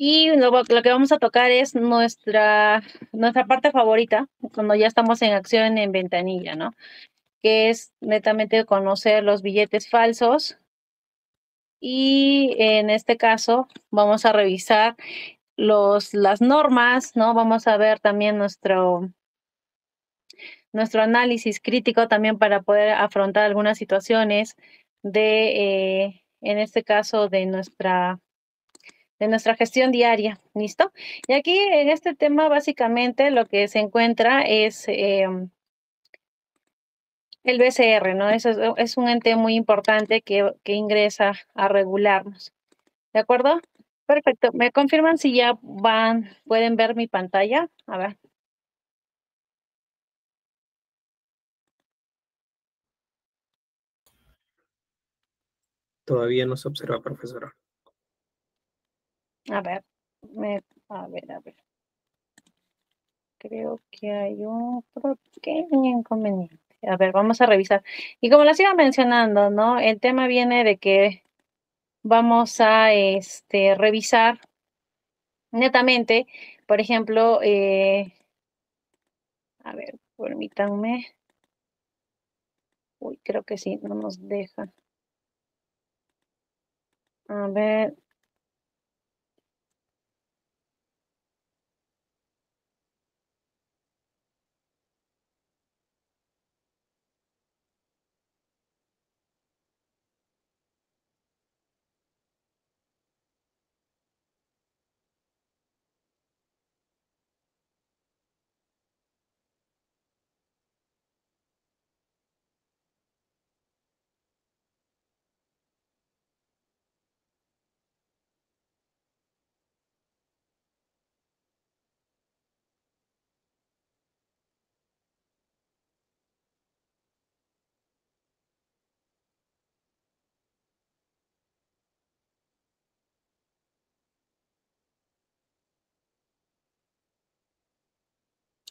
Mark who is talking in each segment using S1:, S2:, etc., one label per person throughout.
S1: Y lo que vamos a tocar es nuestra parte favorita, cuando ya estamos en acción en ventanilla, ¿no? Que es netamente conocer los billetes falsos. Y en este caso vamos a revisar las normas, ¿no? Vamos a ver también nuestro análisis crítico también para poder afrontar algunas situaciones en este caso, de nuestra gestión diaria, ¿listo? Y aquí en este tema básicamente lo que se encuentra es el BCR, ¿no? Es un ente muy importante que ingresa a regularnos, ¿de acuerdo? Perfecto. ¿Me confirman si ya pueden ver mi pantalla? A ver.
S2: Todavía no se observa, profesora.
S1: A ver, a ver. Creo que hay un pequeño inconveniente. A ver, vamos a revisar. Y como les iba mencionando, ¿no? El tema viene de que vamos a revisar netamente, por ejemplo, a ver, permítanme. Uy, creo que sí, no nos deja. A ver,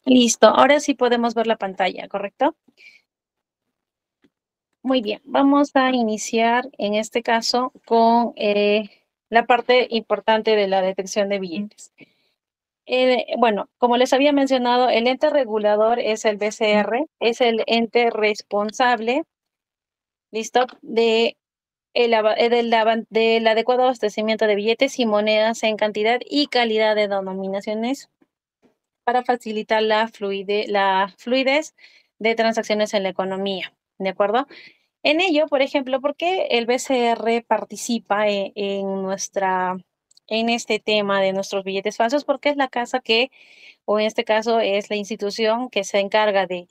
S1: listo. Ahora sí podemos ver la pantalla, ¿correcto? Muy bien, vamos a iniciar en este caso con la parte importante de la detección de billetes. Bueno, como les había mencionado, el ente regulador es el BCR, es el ente responsable, ¿listo? Del adecuado abastecimiento de billetes y monedas en cantidad y calidad de denominaciones para facilitar la fluidez de transacciones en la economía, ¿de acuerdo? En ello, por ejemplo, ¿por qué el BCR participa en este tema de nuestros billetes falsos? Porque es la casa o en este caso es la institución que se encarga de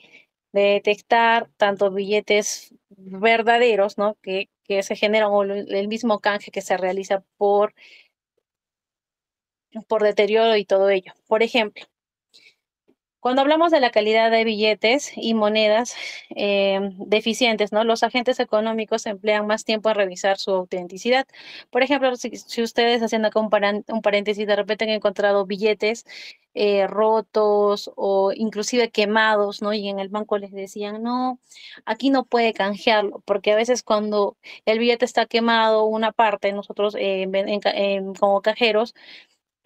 S1: detectar tanto billetes verdaderos, ¿no? Que se generan o el mismo canje que se realiza por deterioro y todo ello. Por ejemplo, cuando hablamos de la calidad de billetes y monedas deficientes, ¿no? Los agentes económicos emplean más tiempo en revisar su autenticidad. Por ejemplo, si ustedes haciendo acá un paréntesis, de repente han encontrado billetes rotos o inclusive quemados, ¿no? Y en el banco les decían, no, aquí no puede canjearlo, porque a veces cuando el billete está quemado, una parte, nosotros como cajeros,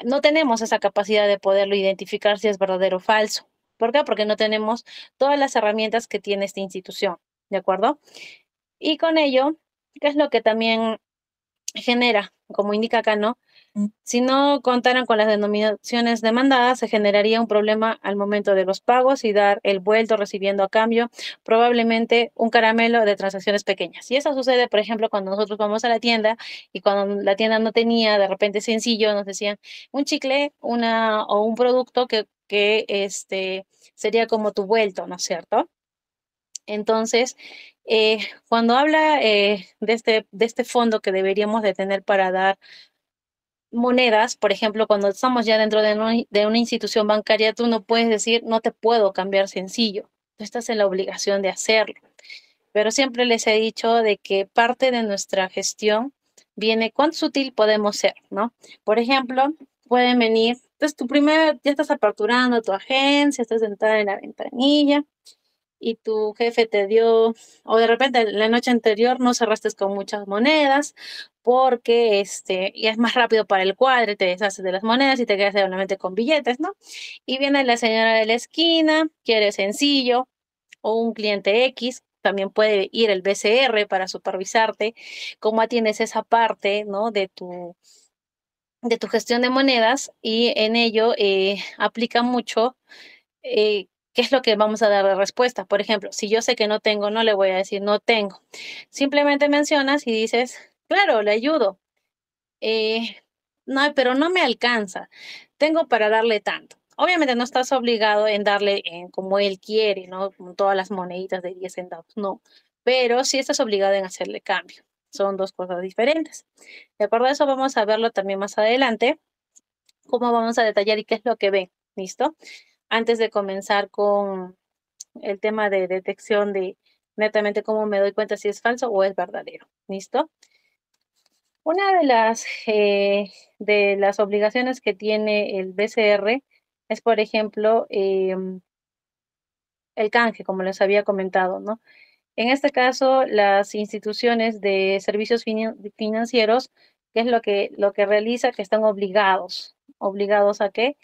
S1: no tenemos esa capacidad de poderlo identificar si es verdadero o falso. ¿Por qué? Porque no tenemos todas las herramientas que tiene esta institución, ¿de acuerdo? Y con ello, ¿qué es lo que también genera? Como indica acá, ¿no? Si no contaran con las denominaciones demandadas, se generaría un problema al momento de los pagos y dar el vuelto recibiendo a cambio probablemente un caramelo de transacciones pequeñas. Y eso sucede, por ejemplo, cuando nosotros vamos a la tienda y cuando la tienda no tenía de repente sencillo, nos decían un chicle, o un producto que sería como tu vuelto, ¿no es cierto? Entonces, cuando habla de este fondo que deberíamos de tener para dar monedas, por ejemplo, cuando estamos ya dentro de una institución bancaria, tú no puedes decir, no te puedo cambiar sencillo. Tú estás en la obligación de hacerlo. Pero siempre les he dicho de que parte de nuestra gestión viene cuán sutil podemos ser, ¿no? Por ejemplo, pueden venir, entonces ya estás aperturando tu agencia, estás sentada en la ventanilla y tu jefe te dio, o de repente la noche anterior no cerraste con muchas monedas porque y es más rápido para el cuadre, te deshaces de las monedas y te quedas solamente con billetes, ¿no? Y viene la señora de la esquina, quiere sencillo, o un cliente X, también puede ir el BCR para supervisarte cómo atiendes esa parte, ¿no? De tu gestión de monedas y en ello aplica mucho qué es lo que vamos a dar de respuesta. Por ejemplo, si yo sé que no tengo, no le voy a decir no tengo. Simplemente mencionas y dices, claro, le ayudo. Eh, no, pero no me alcanza. Tengo para darle tanto. Obviamente no estás obligado en darle como él quiere, ¿no? Con todas las moneditas de 10 centavos, no. Pero sí estás obligado en hacerle cambio. Son dos cosas diferentes. De acuerdo a eso, vamos a verlo también más adelante, cómo vamos a detallar y qué es lo que ven. ¿Listo? Antes de comenzar con el tema de detección de netamente cómo me doy cuenta si es falso o es verdadero. ¿Listo? Una de las obligaciones que tiene el BCR es, por ejemplo, el canje, como les había comentado, ¿no? En este caso, las instituciones de servicios financieros, ¿qué es lo que realiza? Que están obligados a qué?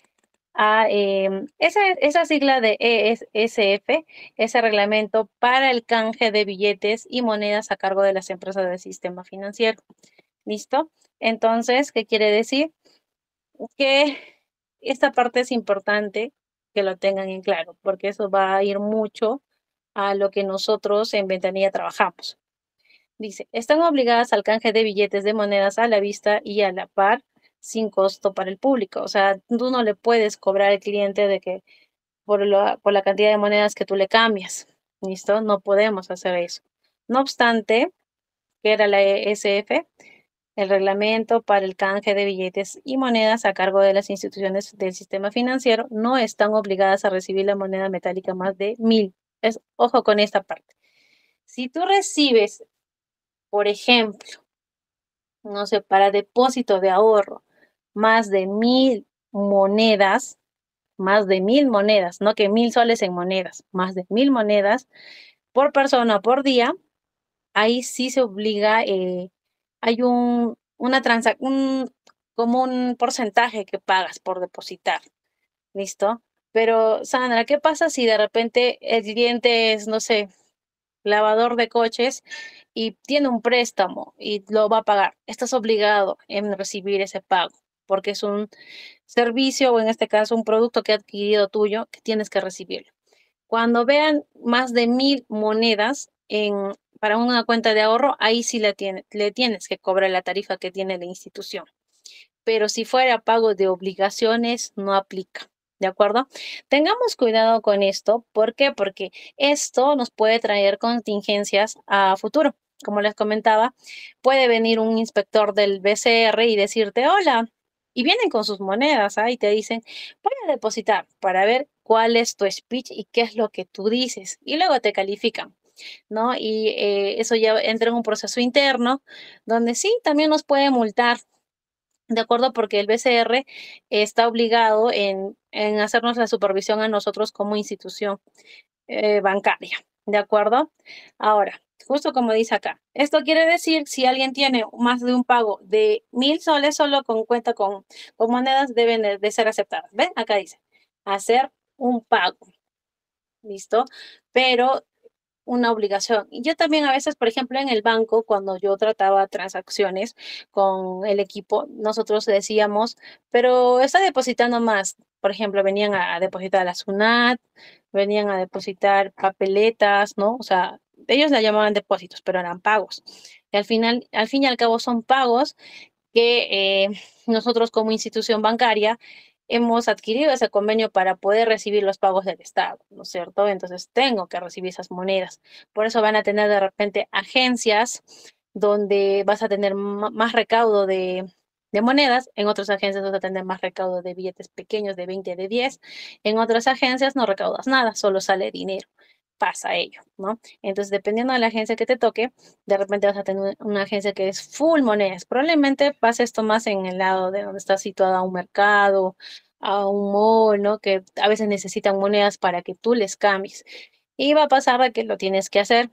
S1: Esa sigla de ESF, ese reglamento para el canje de billetes y monedas a cargo de las empresas del sistema financiero. ¿Listo? Entonces, ¿qué quiere decir? Que esta parte es importante que lo tengan en claro, porque eso va a ir mucho a lo que nosotros en Ventanilla trabajamos. Dice, están obligadas al canje de billetes de monedas a la vista y a la par sin costo para el público. O sea, tú no le puedes cobrar al cliente de que por la cantidad de monedas que tú le cambias. ¿Listo? No podemos hacer eso. No obstante, que era la ESF, el reglamento para el canje de billetes y monedas a cargo de las instituciones del sistema financiero no están obligadas a recibir la moneda metálica más de 1000. Ojo con esta parte. Si tú recibes, por ejemplo, no sé, para depósito de ahorro, más de 1000 monedas, más de 1000 monedas, no que 1000 soles en monedas, más de 1000 monedas por persona por día, ahí sí se obliga, hay como un porcentaje que pagas por depositar, ¿listo? Pero, Sandra, ¿qué pasa si de repente el cliente es, no sé, lavador de coches y tiene un préstamo y lo va a pagar? Estás obligado en recibir ese pago porque es un servicio o en este caso un producto que ha adquirido tuyo que tienes que recibirlo. Cuando vean más de 1000 monedas para una cuenta de ahorro, ahí sí le tienes que cobrar la tarifa que tiene la institución. Pero si fuera pago de obligaciones, no aplica. ¿De acuerdo? Tengamos cuidado con esto. ¿Por qué? Porque esto nos puede traer contingencias a futuro. Como les comentaba, puede venir un inspector del BCR y decirte, hola, y vienen con sus monedas, y te dicen, voy a depositar para ver cuál es tu speech y qué es lo que tú dices. Y luego te califican, ¿no? Y eso ya entra en un proceso interno donde sí, también nos puede multar. De acuerdo, porque el BCR está obligado en hacernos la supervisión a nosotros como institución bancaria. ¿De acuerdo? Ahora, justo como dice acá, esto quiere decir si alguien tiene más de un pago de 1000 soles, solo con cuenta con monedas deben de ser aceptadas. ¿Ven? Acá dice, hacer un pago. ¿Listo? Pero una obligación. Y yo también a veces, por ejemplo, en el banco, cuando yo trataba transacciones con el equipo, nosotros decíamos, pero está depositando más. Por ejemplo, venían a depositar a la SUNAT, venían a depositar papeletas, ¿no? O sea, ellos la llamaban depósitos, pero eran pagos. Y al final, al fin y al cabo son pagos que nosotros como institución bancaria hemos adquirido ese convenio para poder recibir los pagos del Estado, ¿no es cierto? Entonces tengo que recibir esas monedas. Por eso van a tener de repente agencias donde vas a tener más recaudo de monedas, en otras agencias vas a tener más recaudo de billetes pequeños de 20, de 10, en otras agencias no recaudas nada, solo sale dinero. Pasa ello, ¿no? Entonces, dependiendo de la agencia que te toque, de repente vas a tener una agencia que es full monedas. Probablemente pase esto más en el lado de donde está situada un mercado, a un mall, ¿no? Que a veces necesitan monedas para que tú les cambies. y va a pasar de que lo tienes que hacer.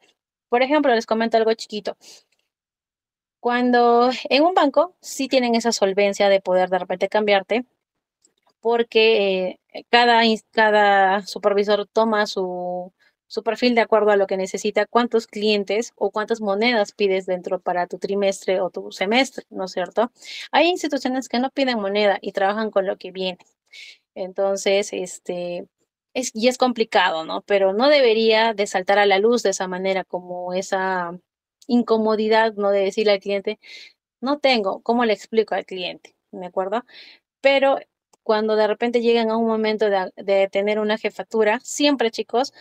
S1: Por ejemplo, les comento algo chiquito. Cuando en un banco sí tienen esa solvencia de poder de repente cambiarte, porque cada supervisor toma su perfil de acuerdo a lo que necesita, cuántos clientes o cuántas monedas pides dentro para tu trimestre o tu semestre, ¿no es cierto? Hay instituciones que no piden moneda y trabajan con lo que viene. Entonces, y es complicado, ¿no? Pero no debería de saltar a la luz de esa manera, como esa incomodidad, ¿no? De decirle al cliente, no tengo, ¿cómo le explico al cliente? ¿De acuerdo? Pero cuando de repente llegan a un momento de tener una jefatura, siempre, chicos,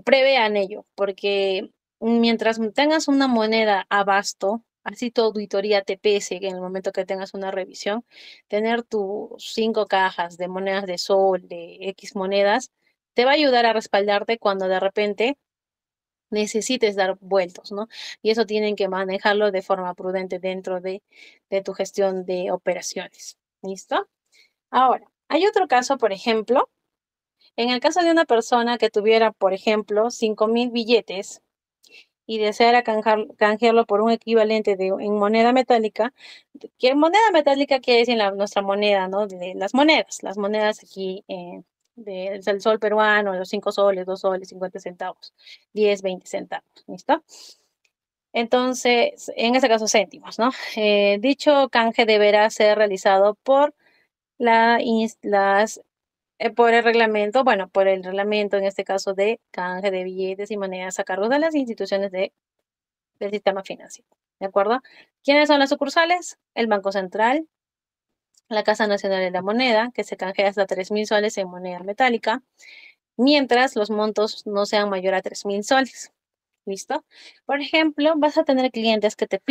S1: prevean ello, porque mientras tengas una moneda abasto, así tu auditoría te pese en el momento que tengas una revisión, tener tus 5 cajas de monedas de sol, de X monedas, te va a ayudar a respaldarte cuando de repente necesites dar vueltos, ¿no? Y eso tienen que manejarlo de forma prudente dentro de tu gestión de operaciones. ¿Listo? Ahora, hay otro caso, por ejemplo, en el caso de una persona que tuviera, por ejemplo, 5.000 billetes y deseara canjearlo por un equivalente en moneda metálica, que moneda metálica quiere decir nuestra moneda, ¿no? De las monedas aquí del sol peruano, los 5 soles, 2 soles, 50 centavos, 10, 20 centavos, ¿listo? Entonces, en este caso céntimos, ¿no? Dicho canje deberá ser realizado por por el reglamento, bueno, por el reglamento en este caso de canje de billetes y monedas a cargo de las instituciones del sistema financiero. ¿De acuerdo? ¿Quiénes son las sucursales? El Banco Central, la Casa Nacional de la Moneda, que se canjea hasta 3.000 soles en moneda metálica, mientras los montos no sean mayor a 3.000 soles. ¿Listo? Por ejemplo, vas a tener clientes que te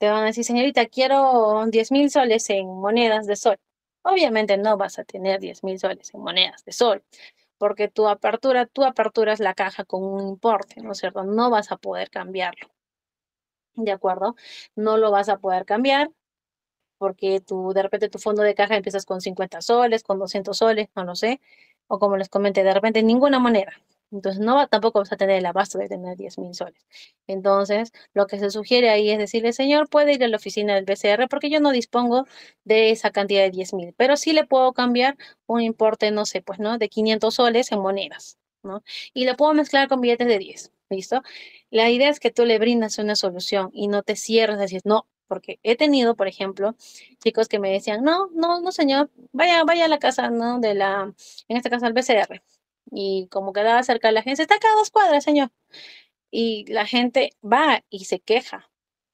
S1: van a decir, señorita, quiero 10.000 soles en monedas de sol. Obviamente no vas a tener 10.000 soles en monedas de sol, porque tú aperturas la caja con un importe, ¿no es cierto? No vas a poder cambiarlo, ¿de acuerdo? No lo vas a poder cambiar porque de repente tu fondo de caja empiezas con 50 soles, con 200 soles, no lo sé, o como les comenté, de repente ninguna moneda. Entonces, tampoco vas a tener el abasto de tener 10.000 soles. Entonces, lo que se sugiere ahí es decirle, señor, puede ir a la oficina del BCR porque yo no dispongo de esa cantidad de 10.000, pero sí le puedo cambiar un importe, no sé, pues, ¿no? De 500 soles en monedas, ¿no? Y lo puedo mezclar con billetes de 10, ¿listo? La idea es que tú le brindas una solución y no te cierres, decir, no, porque he tenido, por ejemplo, chicos que me decían, no, no, no, señor, vaya a la casa, ¿no? En este caso al BCR. Y como quedaba cerca de la agencia, está acá a 2 cuadras, señor. Y la gente va y se queja.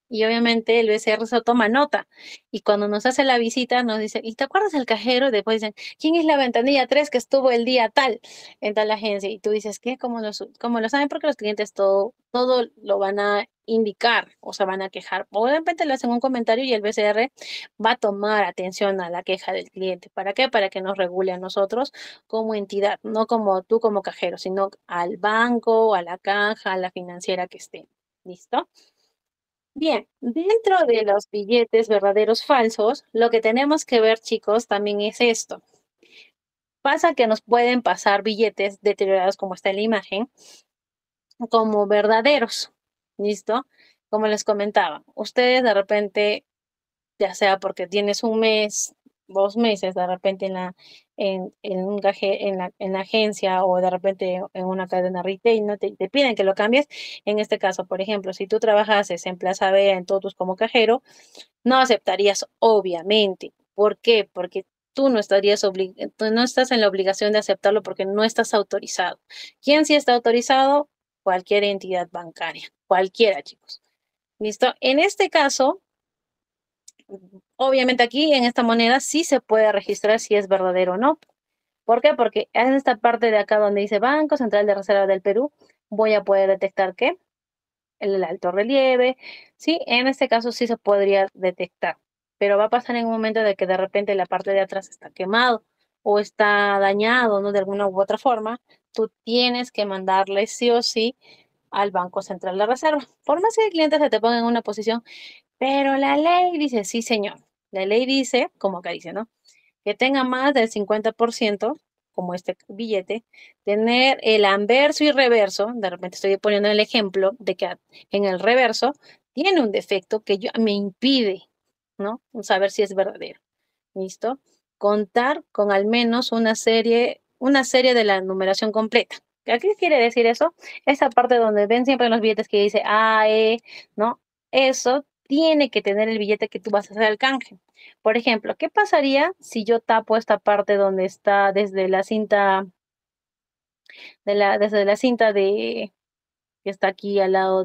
S1: Y obviamente el BCR se toma nota. Y cuando nos hace la visita, nos dice, ¿y te acuerdas del cajero? Y después dicen, ¿quién es la ventanilla 3 que estuvo el día tal en tal agencia? Y tú dices, ¿qué? ¿Cómo lo saben? Porque los clientes todo lo van a indicar o se van a quejar. O de repente le hacen un comentario y el BCR va a tomar atención a la queja del cliente. ¿Para qué? Para que nos regule a nosotros como entidad, no como tú como cajero, sino al banco, a la caja, a la financiera que esté. ¿Listo? Bien, dentro de los billetes verdaderos falsos, lo que tenemos que ver, chicos, también es esto. Pasa que nos pueden pasar billetes deteriorados como está en la imagen, como verdaderos. ¿Listo? Como les comentaba, ustedes de repente, ya sea porque tienes un mes, 2 meses de repente en la agencia o de repente en una cadena retail, ¿no? Te piden que lo cambies. En este caso, por ejemplo, si tú trabajases en Plaza Vea en Totus como cajero, no aceptarías, obviamente. ¿Por qué? Porque tú no estás en la obligación de aceptarlo porque no estás autorizado. ¿Quién sí está autorizado? Cualquier entidad bancaria, cualquiera, chicos. ¿Listo? En este caso, obviamente aquí en esta moneda sí se puede registrar si es verdadero o no. ¿Por qué? Porque en esta parte de acá donde dice Banco Central de Reserva del Perú, voy a poder detectar que el alto relieve, sí, en este caso sí se podría detectar, pero va a pasar en un momento de que de repente la parte de atrás está quemado o está dañado, ¿no? De alguna u otra forma, tú tienes que mandarle sí o sí al Banco Central de Reserva. Por más que el cliente se te ponga en una posición, pero la ley dice, sí, señor. La ley dice, como acá dice, ¿no? Que tenga más del 50%, como este billete, tener el anverso y reverso, de repente estoy poniendo el ejemplo de que en el reverso tiene un defecto que me impide, ¿no? Saber si es verdadero. ¿Listo? Contar con al menos una serie de la numeración completa. ¿Qué quiere decir eso? Esa parte donde ven siempre en los billetes que dice A, E, ¿no? Eso tiene que tener el billete que tú vas a hacer el canje. Por ejemplo, ¿qué pasaría si yo tapo esta parte donde está desde la cinta, desde la cinta de, que está aquí al lado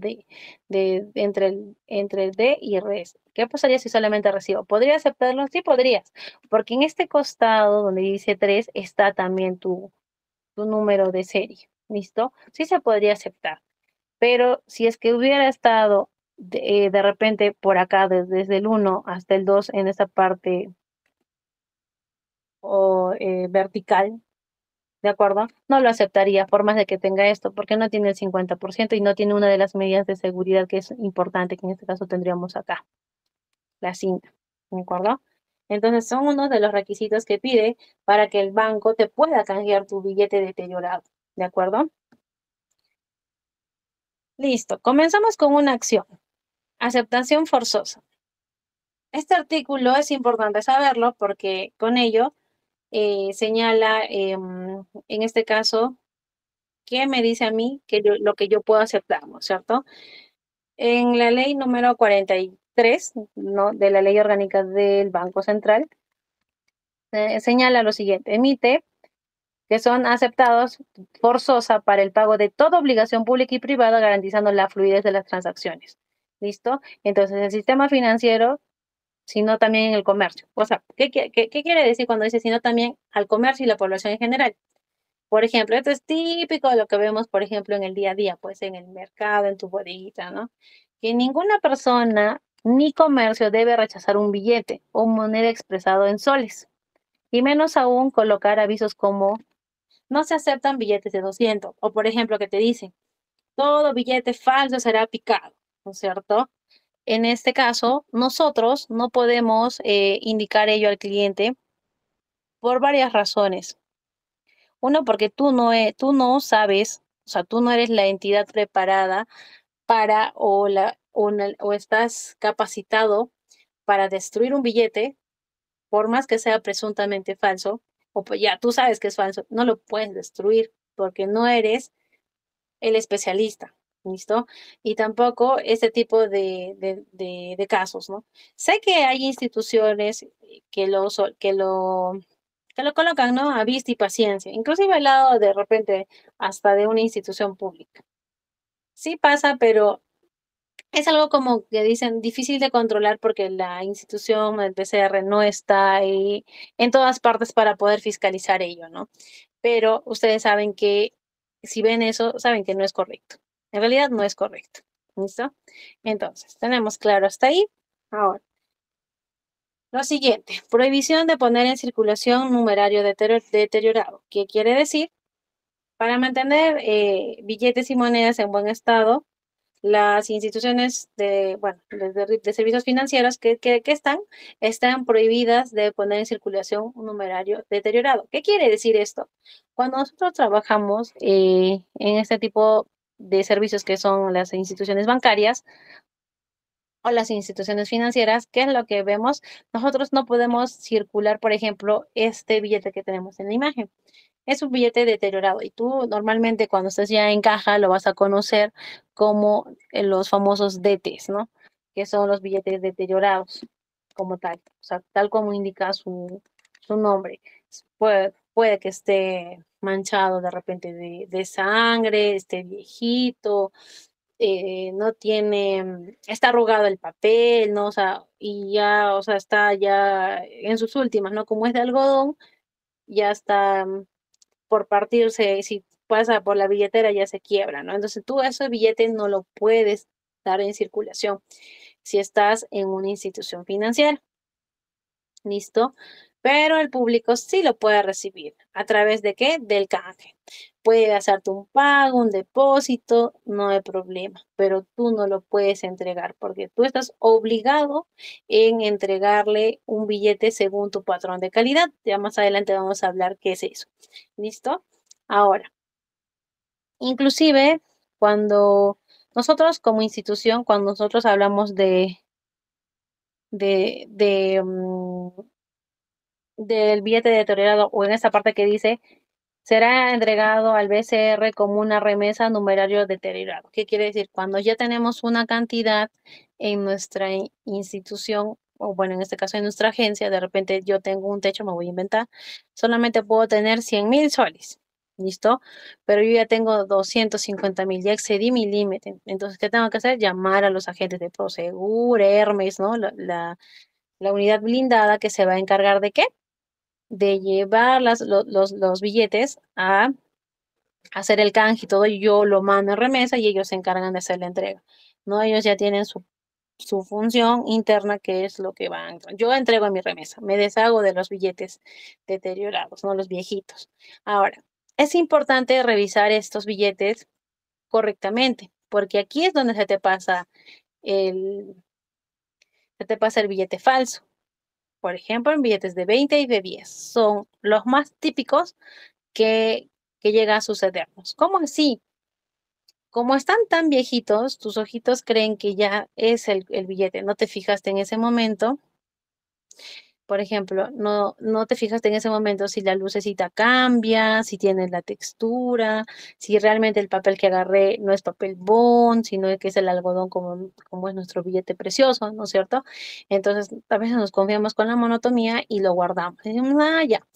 S1: entre el D y res? ¿Qué pasaría si solamente recibo? ¿Podría aceptarlo? Sí, podrías, porque en este costado donde dice 3 está también tu número de serie. ¿Listo? Sí se podría aceptar, pero si es que hubiera estado de repente por acá, desde el 1 hasta el 2 en esta parte o vertical, ¿de acuerdo? No lo aceptaría por más de que tenga esto, porque no tiene el 50% y no tiene una de las medidas de seguridad que es importante, que en este caso tendríamos acá, la cinta, ¿de acuerdo? Entonces son uno de los requisitos que pide para que el banco te pueda canjear tu billete deteriorado, ¿de acuerdo? Listo, comenzamos con una acción, aceptación forzosa. Este artículo es importante saberlo porque con ello señala, en este caso, qué me dice a mí que lo que yo puedo aceptar, ¿no es cierto? En la ley número 43, ¿no?, de la ley orgánica del Banco Central, señala lo siguiente: emite que son aceptados forzosa para el pago de toda obligación pública y privada, garantizando la fluidez de las transacciones. ¿Listo? Entonces, el sistema financiero, sino también en el comercio. O sea, ¿qué quiere decir cuando dice sino también al comercio y la población en general? Por ejemplo, esto es típico de lo que vemos, por ejemplo, en el día a día, pues en el mercado, en tu bodeguita, ¿no? Que ninguna persona ni comercio debe rechazar un billete o moneda expresado en soles, y menos aún colocar avisos como no se aceptan billetes de 200, o por ejemplo que te dicen, todo billete falso será picado, ¿no es cierto? En este caso, nosotros no podemos indicar ello al cliente por varias razones. Uno, porque tú no sabes, o sea, tú no eres la entidad preparada para o estás capacitado para destruir un billete, por más que sea presuntamente falso, o pues ya tú sabes que es falso, no lo puedes destruir porque no eres el especialista, ¿listo? Y tampoco este tipo de casos, ¿no? Sé que hay instituciones que lo colocan, ¿no? A vista y paciencia, inclusive al lado de repente hasta de una institución pública. Sí pasa, pero es algo como que dicen difícil de controlar porque la institución, el PCR, no está ahí en todas partes para poder fiscalizar ello, ¿no? Pero ustedes saben que si ven eso, saben que no es correcto. En realidad no es correcto. ¿Listo? Entonces, tenemos claro hasta ahí. Ahora, lo siguiente, prohibición de poner en circulación numerario deteriorado. ¿Qué quiere decir? Para mantener billetes y monedas en buen estado, las instituciones de servicios financieros están prohibidas de poner en circulación un numerario deteriorado. ¿Qué quiere decir esto? Cuando nosotros trabajamos en este tipo de servicios que son las instituciones bancarias o las instituciones financieras, ¿qué es lo que vemos? Nosotros no podemos circular, por ejemplo, este billete que tenemos en la imagen. Es un billete deteriorado y tú normalmente cuando estés ya en caja lo vas a conocer como los famosos DTs, ¿no? Que son los billetes deteriorados como tal, o sea, tal como indica su nombre. Puede que esté manchado de repente de sangre, esté viejito, no tiene, está arrugado el papel, ¿no? O sea, y ya, o sea, está ya en sus últimas, ¿no? Como es de algodón, ya está por partirse, si pasa por la billetera ya se quiebra, ¿no? Entonces tú ese billete no lo puedes dar en circulación si estás en una institución financiera. ¿Listo? pero el público sí lo puede recibir. ¿A través de qué? Del canje. Puede hacerte un pago, un depósito, no hay problema, pero tú no lo puedes entregar porque tú estás obligado en entregarle un billete según tu patrón de calidad. Ya más adelante vamos a hablar qué es eso. ¿Listo? Ahora, inclusive cuando nosotros como institución, cuando nosotros hablamos de, de, mm, del billete deteriorado o en esta parte que dice será entregado al BCR como una remesa numerario deteriorado. ¿Qué quiere decir? Cuando ya tenemos una cantidad en nuestra institución, o bueno, en este caso en nuestra agencia, de repente yo tengo un techo, me voy a inventar, solamente puedo tener 100.000 soles. ¿Listo? Pero yo ya tengo 250.000, ya excedí mi límite. Entonces, ¿qué tengo que hacer? Llamar a los agentes de Prosegur, Hermes, ¿no? La unidad blindada que se va a encargar de qué? De llevar los billetes a hacer el canje y todo, y yo lo mando en remesa y ellos se encargan de hacer la entrega. No, ellos ya tienen su función interna, que es lo que van. Yo entrego mi remesa, me deshago de los billetes deteriorados, no los viejitos. Ahora, es importante revisar estos billetes correctamente, porque aquí es donde el, se te pasa el billete falso. Por ejemplo, en billetes de 20 y de 10 son los más típicos que, que llega a sucedernos. ¿Cómo así? Como están tan viejitos, tus ojitos creen que ya es el billete. No te fijaste en ese momento. Por ejemplo, no te fijaste en ese momento si la lucecita cambia, si tiene la textura, si realmente el papel que agarré no es papel bond, sino que es el algodón como es nuestro billete precioso, ¿no es cierto? Entonces, a veces nos confiamos con la monotomía y lo guardamos. Y decimos, ah, ya.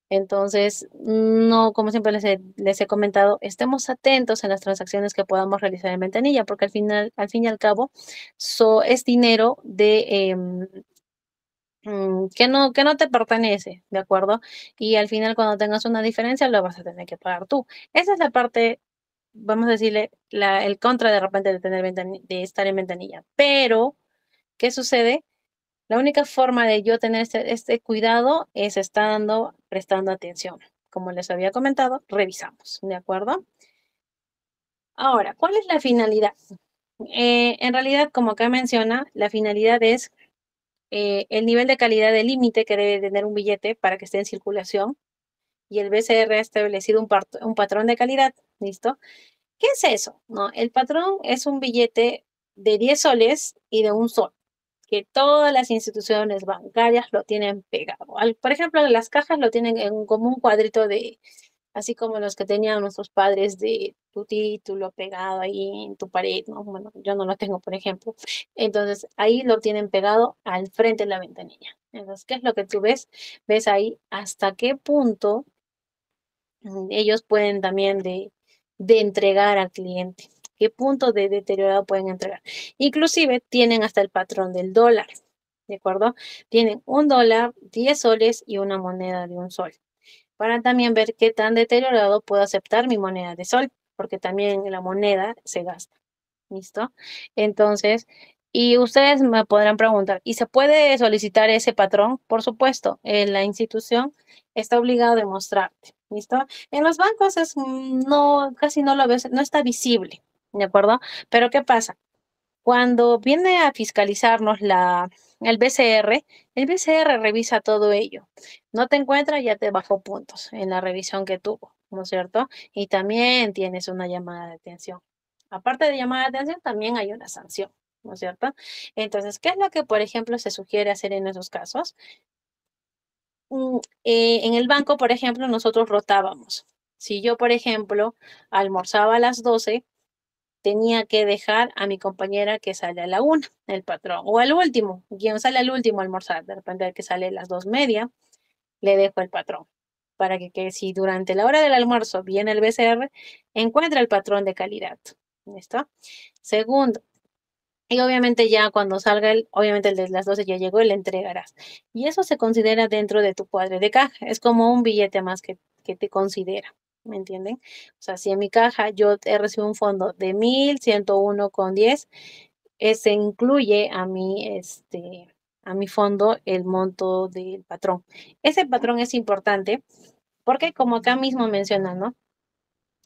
S1: Entonces, no, como siempre les he comentado, estemos atentos en las transacciones que podamos realizar en ventanilla, porque al fin y al cabo, es dinero que no te pertenece, ¿de acuerdo? Y al final, cuando tengas una diferencia, lo vas a tener que pagar tú. Esa es la parte, vamos a decirle, el contra de repente de de estar en ventanilla. Pero, ¿qué sucede? La única forma de yo tener este cuidado es prestando atención. Como les había comentado, revisamos, ¿de acuerdo? Ahora, ¿cuál es la finalidad? En realidad, como acá menciona, la finalidad es el nivel de calidad de límite que debe tener un billete para que esté en circulación, y el BCR ha establecido un patrón de calidad, ¿listo? ¿Qué es eso? No, el patrón es un billete de 10 soles y de un sol, que todas las instituciones bancarias lo tienen pegado. Por ejemplo, las cajas lo tienen como un cuadrito así como los que tenían nuestros padres de tu título pegado ahí en tu pared, ¿no? Bueno, yo no lo tengo, por ejemplo. Entonces, ahí lo tienen pegado al frente de la ventanilla. Entonces, ¿qué es lo que tú ves? Ves ahí hasta qué punto ellos pueden también de entregar al cliente. ¿Qué punto de deteriorado pueden entregar? Inclusive tienen hasta el patrón del dólar, ¿de acuerdo? Tienen un dólar, 10 soles y una moneda de un sol, para también ver qué tan deteriorado puedo aceptar mi moneda de sol, porque también la moneda se gasta. ¿Listo? Entonces, y ustedes me podrán preguntar, ¿y se puede solicitar ese patrón? Por supuesto, la institución está obligada a demostrarte. ¿Listo? En los bancos no, casi no lo ves, no está visible. ¿De acuerdo? Pero ¿qué pasa? Cuando viene a fiscalizarnos el BCR revisa todo ello. No te encuentra, ya te bajó puntos en la revisión que tuvo, ¿no es cierto? Y también tienes una llamada de atención. Aparte de llamada de atención, también hay una sanción, ¿no es cierto? Entonces, ¿qué es lo que, por ejemplo, se sugiere hacer en esos casos? En el banco, por ejemplo, nosotros rotábamos. Si yo, por ejemplo, almorzaba a las 12, tenía que dejar a mi compañera que sale a la 1, el patrón, o al último, quien sale al último a almorzar, de repente el que sale a las 2:30, le dejo el patrón, para que si durante la hora del almuerzo viene el BCR, encuentre el patrón de calidad. ¿Listo? Segundo, y obviamente ya cuando salga obviamente el de las 12 ya llegó y le entregarás. Y eso se considera dentro de tu cuadro de caja. Es como un billete más que te considera. ¿Me entienden? O sea, si en mi caja yo he recibido un fondo de 1.101,10, se incluye a mi fondo el monto del patrón. Ese patrón es importante porque como acá mismo menciona, ¿no?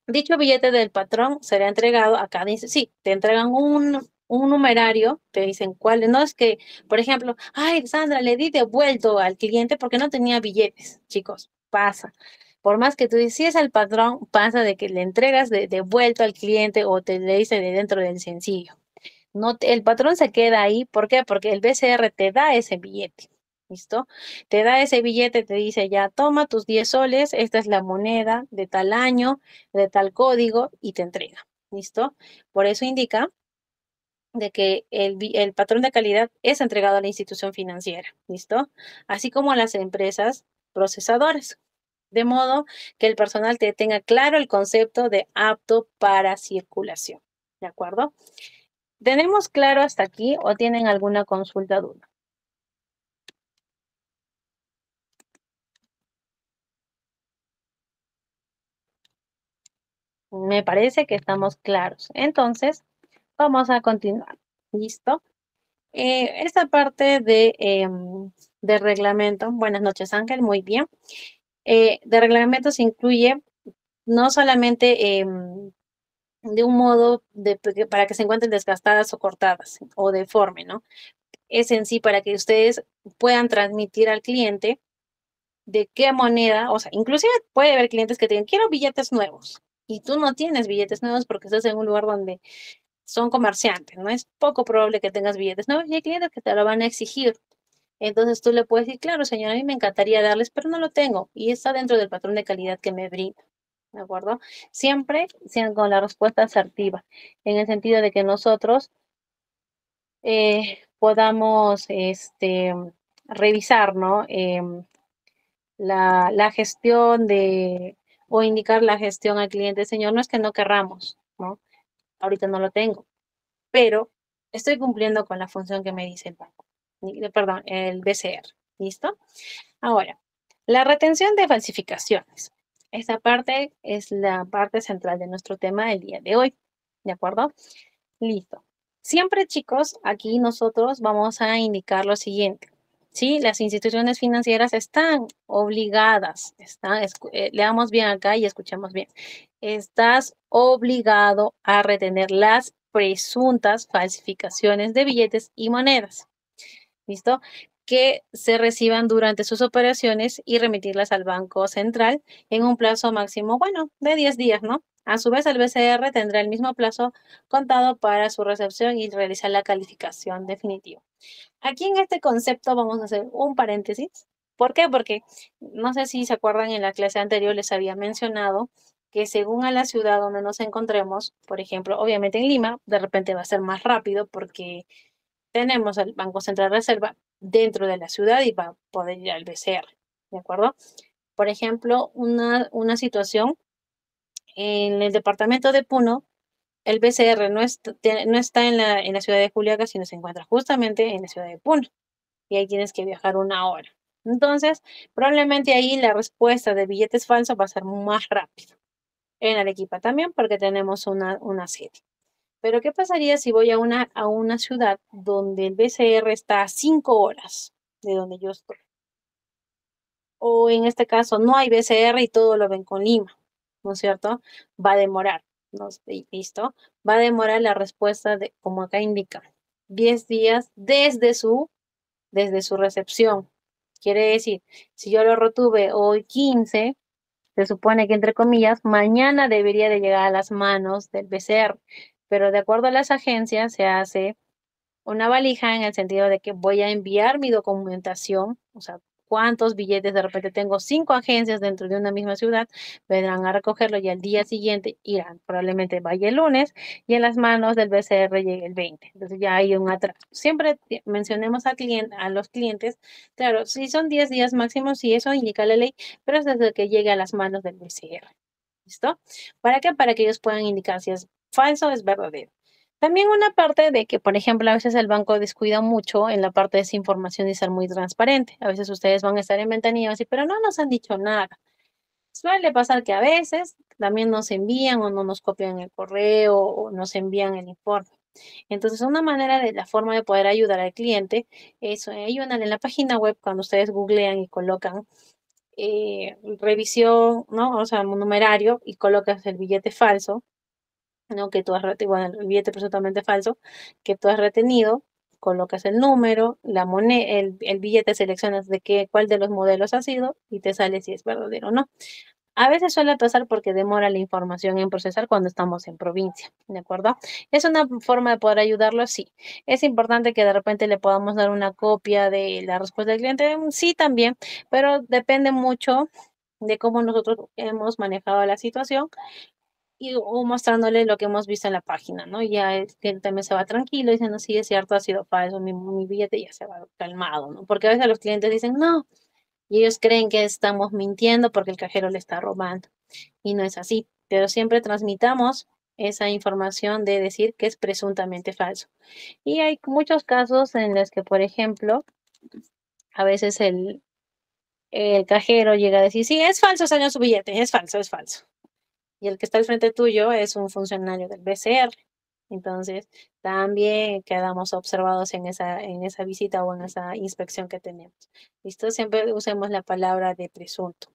S1: Dicho billete del patrón será entregado a cada sí, te entregan un numerario, te dicen cuál, no es que, por ejemplo, ay, Sandra, le di devuelto al cliente porque no tenía billetes, chicos, pasa. Por más que tú dices, si es el patrón, pasa de que le entregas devuelto al cliente o te le dice de dentro del sencillo. No, el patrón se queda ahí, ¿por qué? Porque el BCR te da ese billete. ¿Listo? Te da ese billete, te dice ya, toma tus 10 soles, esta es la moneda de tal año, de tal código y te entrega. ¿Listo? Por eso indica de que el patrón de calidad es entregado a la institución financiera. ¿Listo? Así como a las empresas procesadoras. De modo que el personal te tenga claro el concepto de apto para circulación. ¿De acuerdo? ¿Tenemos claro hasta aquí o tienen alguna consulta duda? Me parece que estamos claros. Entonces, vamos a continuar. ¿Listo? Esta parte de reglamento, buenas noches Ángel, muy bien. De reglamento se incluye no solamente de un modo para que se encuentren desgastadas o cortadas o deforme, ¿no? Es en sí para que ustedes puedan transmitir al cliente de qué moneda, o sea, inclusive puede haber clientes que te digan, quiero billetes nuevos, y tú no tienes billetes nuevos porque estás en un lugar donde son comerciantes, ¿no? Es poco probable que tengas billetes nuevos y hay clientes que te lo van a exigir. Entonces tú le puedes decir, claro, señora, a mí me encantaría darles, pero no lo tengo y está dentro del patrón de calidad que me brinda. ¿De acuerdo? Siempre con la respuesta asertiva, en el sentido de que nosotros podamos revisar, ¿no? La gestión o indicar la gestión al cliente, señor, no es que no querramos, ¿no? Ahorita no lo tengo, pero estoy cumpliendo con la función que me dice el banco, perdón, el BCR, ¿listo? Ahora, la retención de falsificaciones. Esta parte es la parte central de nuestro tema del día de hoy, ¿de acuerdo? Listo. Siempre, chicos, aquí nosotros vamos a indicar lo siguiente. Sí, las instituciones financieras están obligadas, leamos bien acá y escuchemos bien. Estás obligado a retener las presuntas falsificaciones de billetes y monedas. ¿Listo? Que se reciban durante sus operaciones y remitirlas al Banco Central en un plazo máximo, bueno, de 10 días, ¿no? A su vez, el BCR tendrá el mismo plazo contado para su recepción y realizar la calificación definitiva. Aquí en este concepto vamos a hacer un paréntesis. ¿Por qué? Porque no sé si se acuerdan en la clase anterior les había mencionado que según a la ciudad donde nos encontremos, por ejemplo, obviamente en Lima, de repente va a ser más rápido porque tenemos el Banco Central Reserva dentro de la ciudad y va a poder ir al BCR, ¿de acuerdo? Por ejemplo, una situación en el departamento de Puno, el BCR no está en la ciudad de Juliaca, sino se encuentra justamente en la ciudad de Puno y ahí tienes que viajar una hora. Entonces, probablemente ahí la respuesta de billetes falsos va a ser más rápido. En Arequipa también, porque tenemos una sede. Pero ¿qué pasaría si voy a una ciudad donde el BCR está a 5 horas de donde yo estoy? O en este caso no hay BCR y todo lo ven con Lima, ¿no es cierto? Va a demorar, ¿no? ¿Listo? Va a demorar la respuesta de, como acá indica, 10 días desde su recepción. Quiere decir, si yo lo retuve hoy 15, se supone que entre comillas, mañana debería de llegar a las manos del BCR, pero de acuerdo a las agencias se hace una valija en el sentido de que voy a enviar mi documentación, o sea, cuántos billetes, de repente tengo 5 agencias dentro de una misma ciudad, vendrán a recogerlo y al día siguiente irán, probablemente vaya el lunes y en las manos del BCR llegue el 20. Entonces ya hay un atraso. Siempre mencionemos a los clientes, claro, si son 10 días máximo, si eso indica la ley, pero es desde que llegue a las manos del BCR. ¿Listo? ¿Para qué? Para que ellos puedan indicar si es falso o es verdadero. También una parte de que, por ejemplo, a veces el banco descuida mucho en la parte de esa información y ser muy transparente. A veces ustedes van a estar en ventanilla y decir, pero no nos han dicho nada. Suele pasar que a veces también nos envían o no nos copian el correo o nos envían el informe. Entonces, una manera de la forma de poder ayudar al cliente es, hay una en la página web, cuando ustedes googlean y colocan revisión, ¿no? O sea, un numerario y colocas el billete falso, ¿no? Que tú has retenido, bueno, el billete presuntamente falso que tú has retenido, colocas el número, la moneda, el billete, seleccionas de qué, cuál de los modelos ha sido y te sale si es verdadero o no. A veces suele pasar porque demora la información en procesar cuando estamos en provincia, ¿de acuerdo? ¿Es una forma de poder ayudarlo? Sí. ¿Es importante que de repente le podamos dar una copia de la respuesta del cliente? Sí, también, pero depende mucho de cómo nosotros hemos manejado la situación y o mostrándole lo que hemos visto en la página, ¿no? Ya el cliente también se va tranquilo diciendo, sí, es cierto, ha sido falso mi billete, ya se va calmado, ¿no? Porque a veces los clientes dicen, no, y ellos creen que estamos mintiendo porque el cajero le está robando. Y no es así, pero siempre transmitamos esa información de decir que es presuntamente falso. Y hay muchos casos en los que, por ejemplo, a veces el cajero llega a decir, sí, es falso, señor, su billete, es falso, es falso. Y el que está al frente tuyo es un funcionario del BCR. Entonces, también quedamos observados en esa visita o en esa inspección que tenemos. ¿Listo? Siempre usemos la palabra de presunto.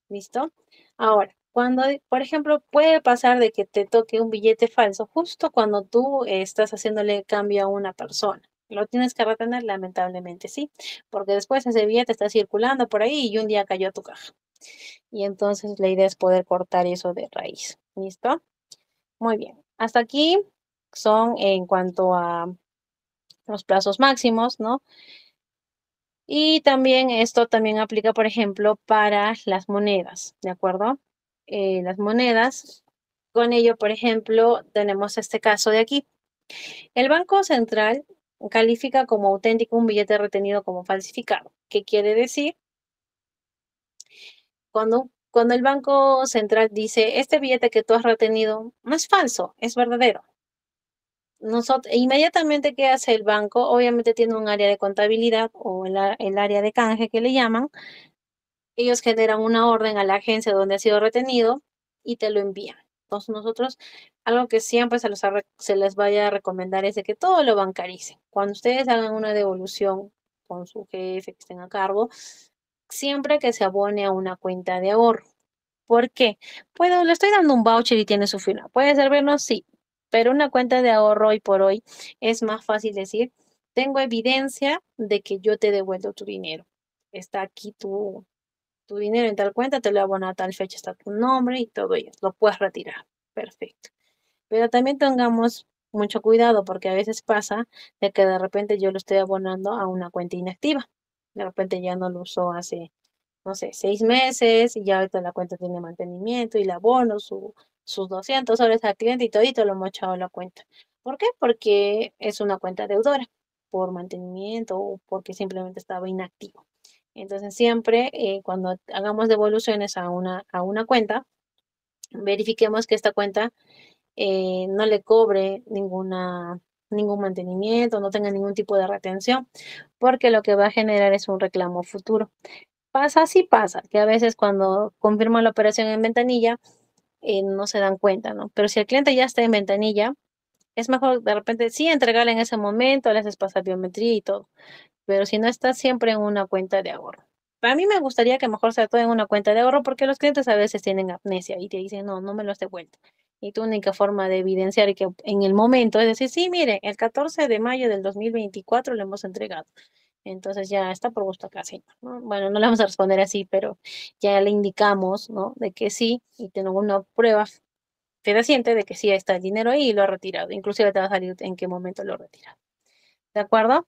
S1: ¿Listo? Ahora, cuando, por ejemplo, puede pasar de que te toque un billete falso justo cuando tú estás haciéndole cambio a una persona. ¿Lo tienes que retener? Lamentablemente sí, porque después ese billete está circulando por ahí y un día cayó a tu caja. Y entonces la idea es poder cortar eso de raíz. ¿Listo? Muy bien. Hasta aquí son en cuanto a los plazos máximos, ¿no? Y también esto también aplica, por ejemplo, para las monedas, ¿de acuerdo? Las monedas, con ello, por ejemplo, tenemos este caso de aquí. El Banco Central califica como auténtico un billete retenido como falsificado. ¿Qué quiere decir? Cuando el Banco Central dice, este billete que tú has retenido no es falso, es verdadero. Inmediatamente, ¿qué hace el banco? Obviamente tiene un área de contabilidad o el área de canje que le llaman. Ellos generan una orden a la agencia donde ha sido retenido y te lo envían. Entonces nosotros, algo que siempre se les vaya a recomendar es de que todo lo bancaricen. Cuando ustedes hagan una devolución con su jefe que estén a cargo, siempre que se abone a una cuenta de ahorro. ¿Por qué? Bueno, le estoy dando un voucher y tiene su firma. ¿Puede servirnos? Sí, pero una cuenta de ahorro hoy por hoy es más fácil decir, tengo evidencia de que yo te he devuelto tu dinero. Está aquí tu dinero en tal cuenta, te lo abono a tal fecha, está tu nombre y todo ello. Lo puedes retirar. Perfecto. Pero también tengamos mucho cuidado porque a veces pasa de que de repente yo lo estoy abonando a una cuenta inactiva. De repente ya no lo usó hace, no sé, 6 meses y ya ahorita la cuenta tiene mantenimiento y la abono sus 200 soles al cliente y todito lo hemos echado a la cuenta. ¿Por qué? Porque es una cuenta deudora por mantenimiento o porque simplemente estaba inactivo. Entonces siempre cuando hagamos devoluciones a una cuenta, verifiquemos que esta cuenta no le cobre ningún mantenimiento, no tenga ningún tipo de retención, porque lo que va a generar es un reclamo futuro. Pasa, sí pasa, que a veces cuando confirman la operación en ventanilla, no se dan cuenta, ¿no? Pero si el cliente ya está en ventanilla, es mejor de repente sí entregarle en ese momento, le haces pasar biometría y todo, pero si no está siempre en una cuenta de ahorro. Para mí me gustaría que mejor sea todo en una cuenta de ahorro porque los clientes a veces tienen amnesia y te dicen, no, no me lo has devuelto. Y tu única forma de evidenciar que en el momento es decir, sí, mire, el 14 de mayo del 2024 lo hemos entregado. Entonces ya está por gusto casi, ¿no? Bueno, no le vamos a responder así, pero ya le indicamos, ¿no? De que sí y tenemos una prueba fehaciente de que sí está el dinero ahí y lo ha retirado. Inclusive te va a salir en qué momento lo ha retirado. ¿De acuerdo?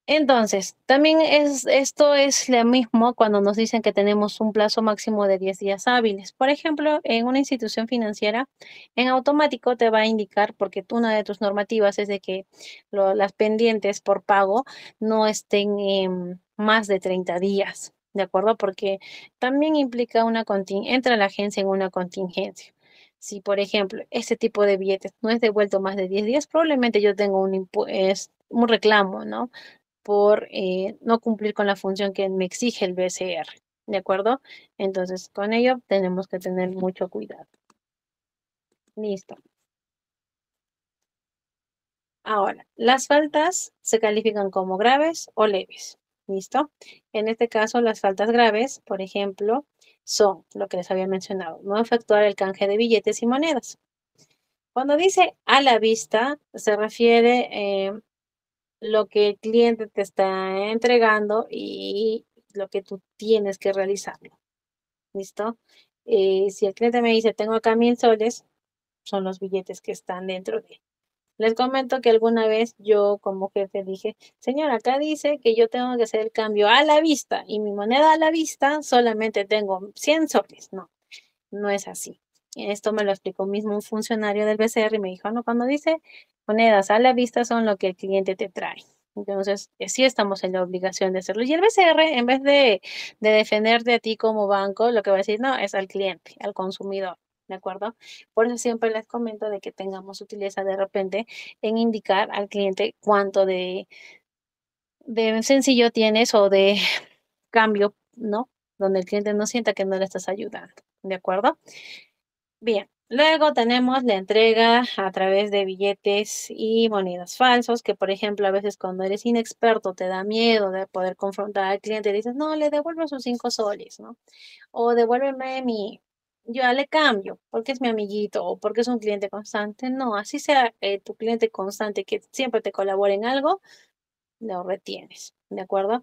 S1: Entonces, también esto es lo mismo cuando nos dicen que tenemos un plazo máximo de 10 días hábiles. Por ejemplo, en una institución financiera, en automático te va a indicar, porque una de tus normativas es de que las pendientes por pago no estén más de 30 días, ¿de acuerdo? Porque también implica entra la agencia en una contingencia. Si, por ejemplo, este tipo de billetes no es devuelto más de 10 días, probablemente yo tengo un reclamo, ¿no? Por no cumplir con la función que me exige el BCR, ¿de acuerdo? Entonces, con ello tenemos que tener mucho cuidado. Listo. Ahora, las faltas se califican como graves o leves. ¿Listo? En este caso, las faltas graves, por ejemplo, son lo que les había mencionado, no efectuar el canje de billetes y monedas. Cuando dice a la vista, se refiere lo que el cliente te está entregando y lo que tú tienes que realizarlo. ¿Listo? Si el cliente me dice, tengo acá 1.000 soles, son los billetes que están dentro de. Les comento que alguna vez yo como jefe dije, señor, acá dice que yo tengo que hacer el cambio a la vista y mi moneda a la vista solamente tengo 100 soles. No, no es así. Esto me lo explicó mismo un funcionario del BCR y me dijo, no, cuando dice monedas a la vista son lo que el cliente te trae. Entonces, sí estamos en la obligación de hacerlo. Y el BCR, en vez de defenderte a ti como banco, lo que va a decir, no, es al cliente, al consumidor. ¿De acuerdo? Por eso siempre les comento de que tengamos utilidad de repente en indicar al cliente cuánto de sencillo tienes o de cambio, ¿no? Donde el cliente no sienta que no le estás ayudando. ¿De acuerdo? Bien, luego tenemos la entrega a través de billetes y monedas falsos, que por ejemplo a veces cuando eres inexperto te da miedo de poder confrontar al cliente y dices, no, le devuelvo sus 5 soles, ¿no? O devuélveme yo ya le cambio, porque es mi amiguito o porque es un cliente constante. No, así sea tu cliente constante que siempre te colabora en algo, lo retienes, ¿de acuerdo?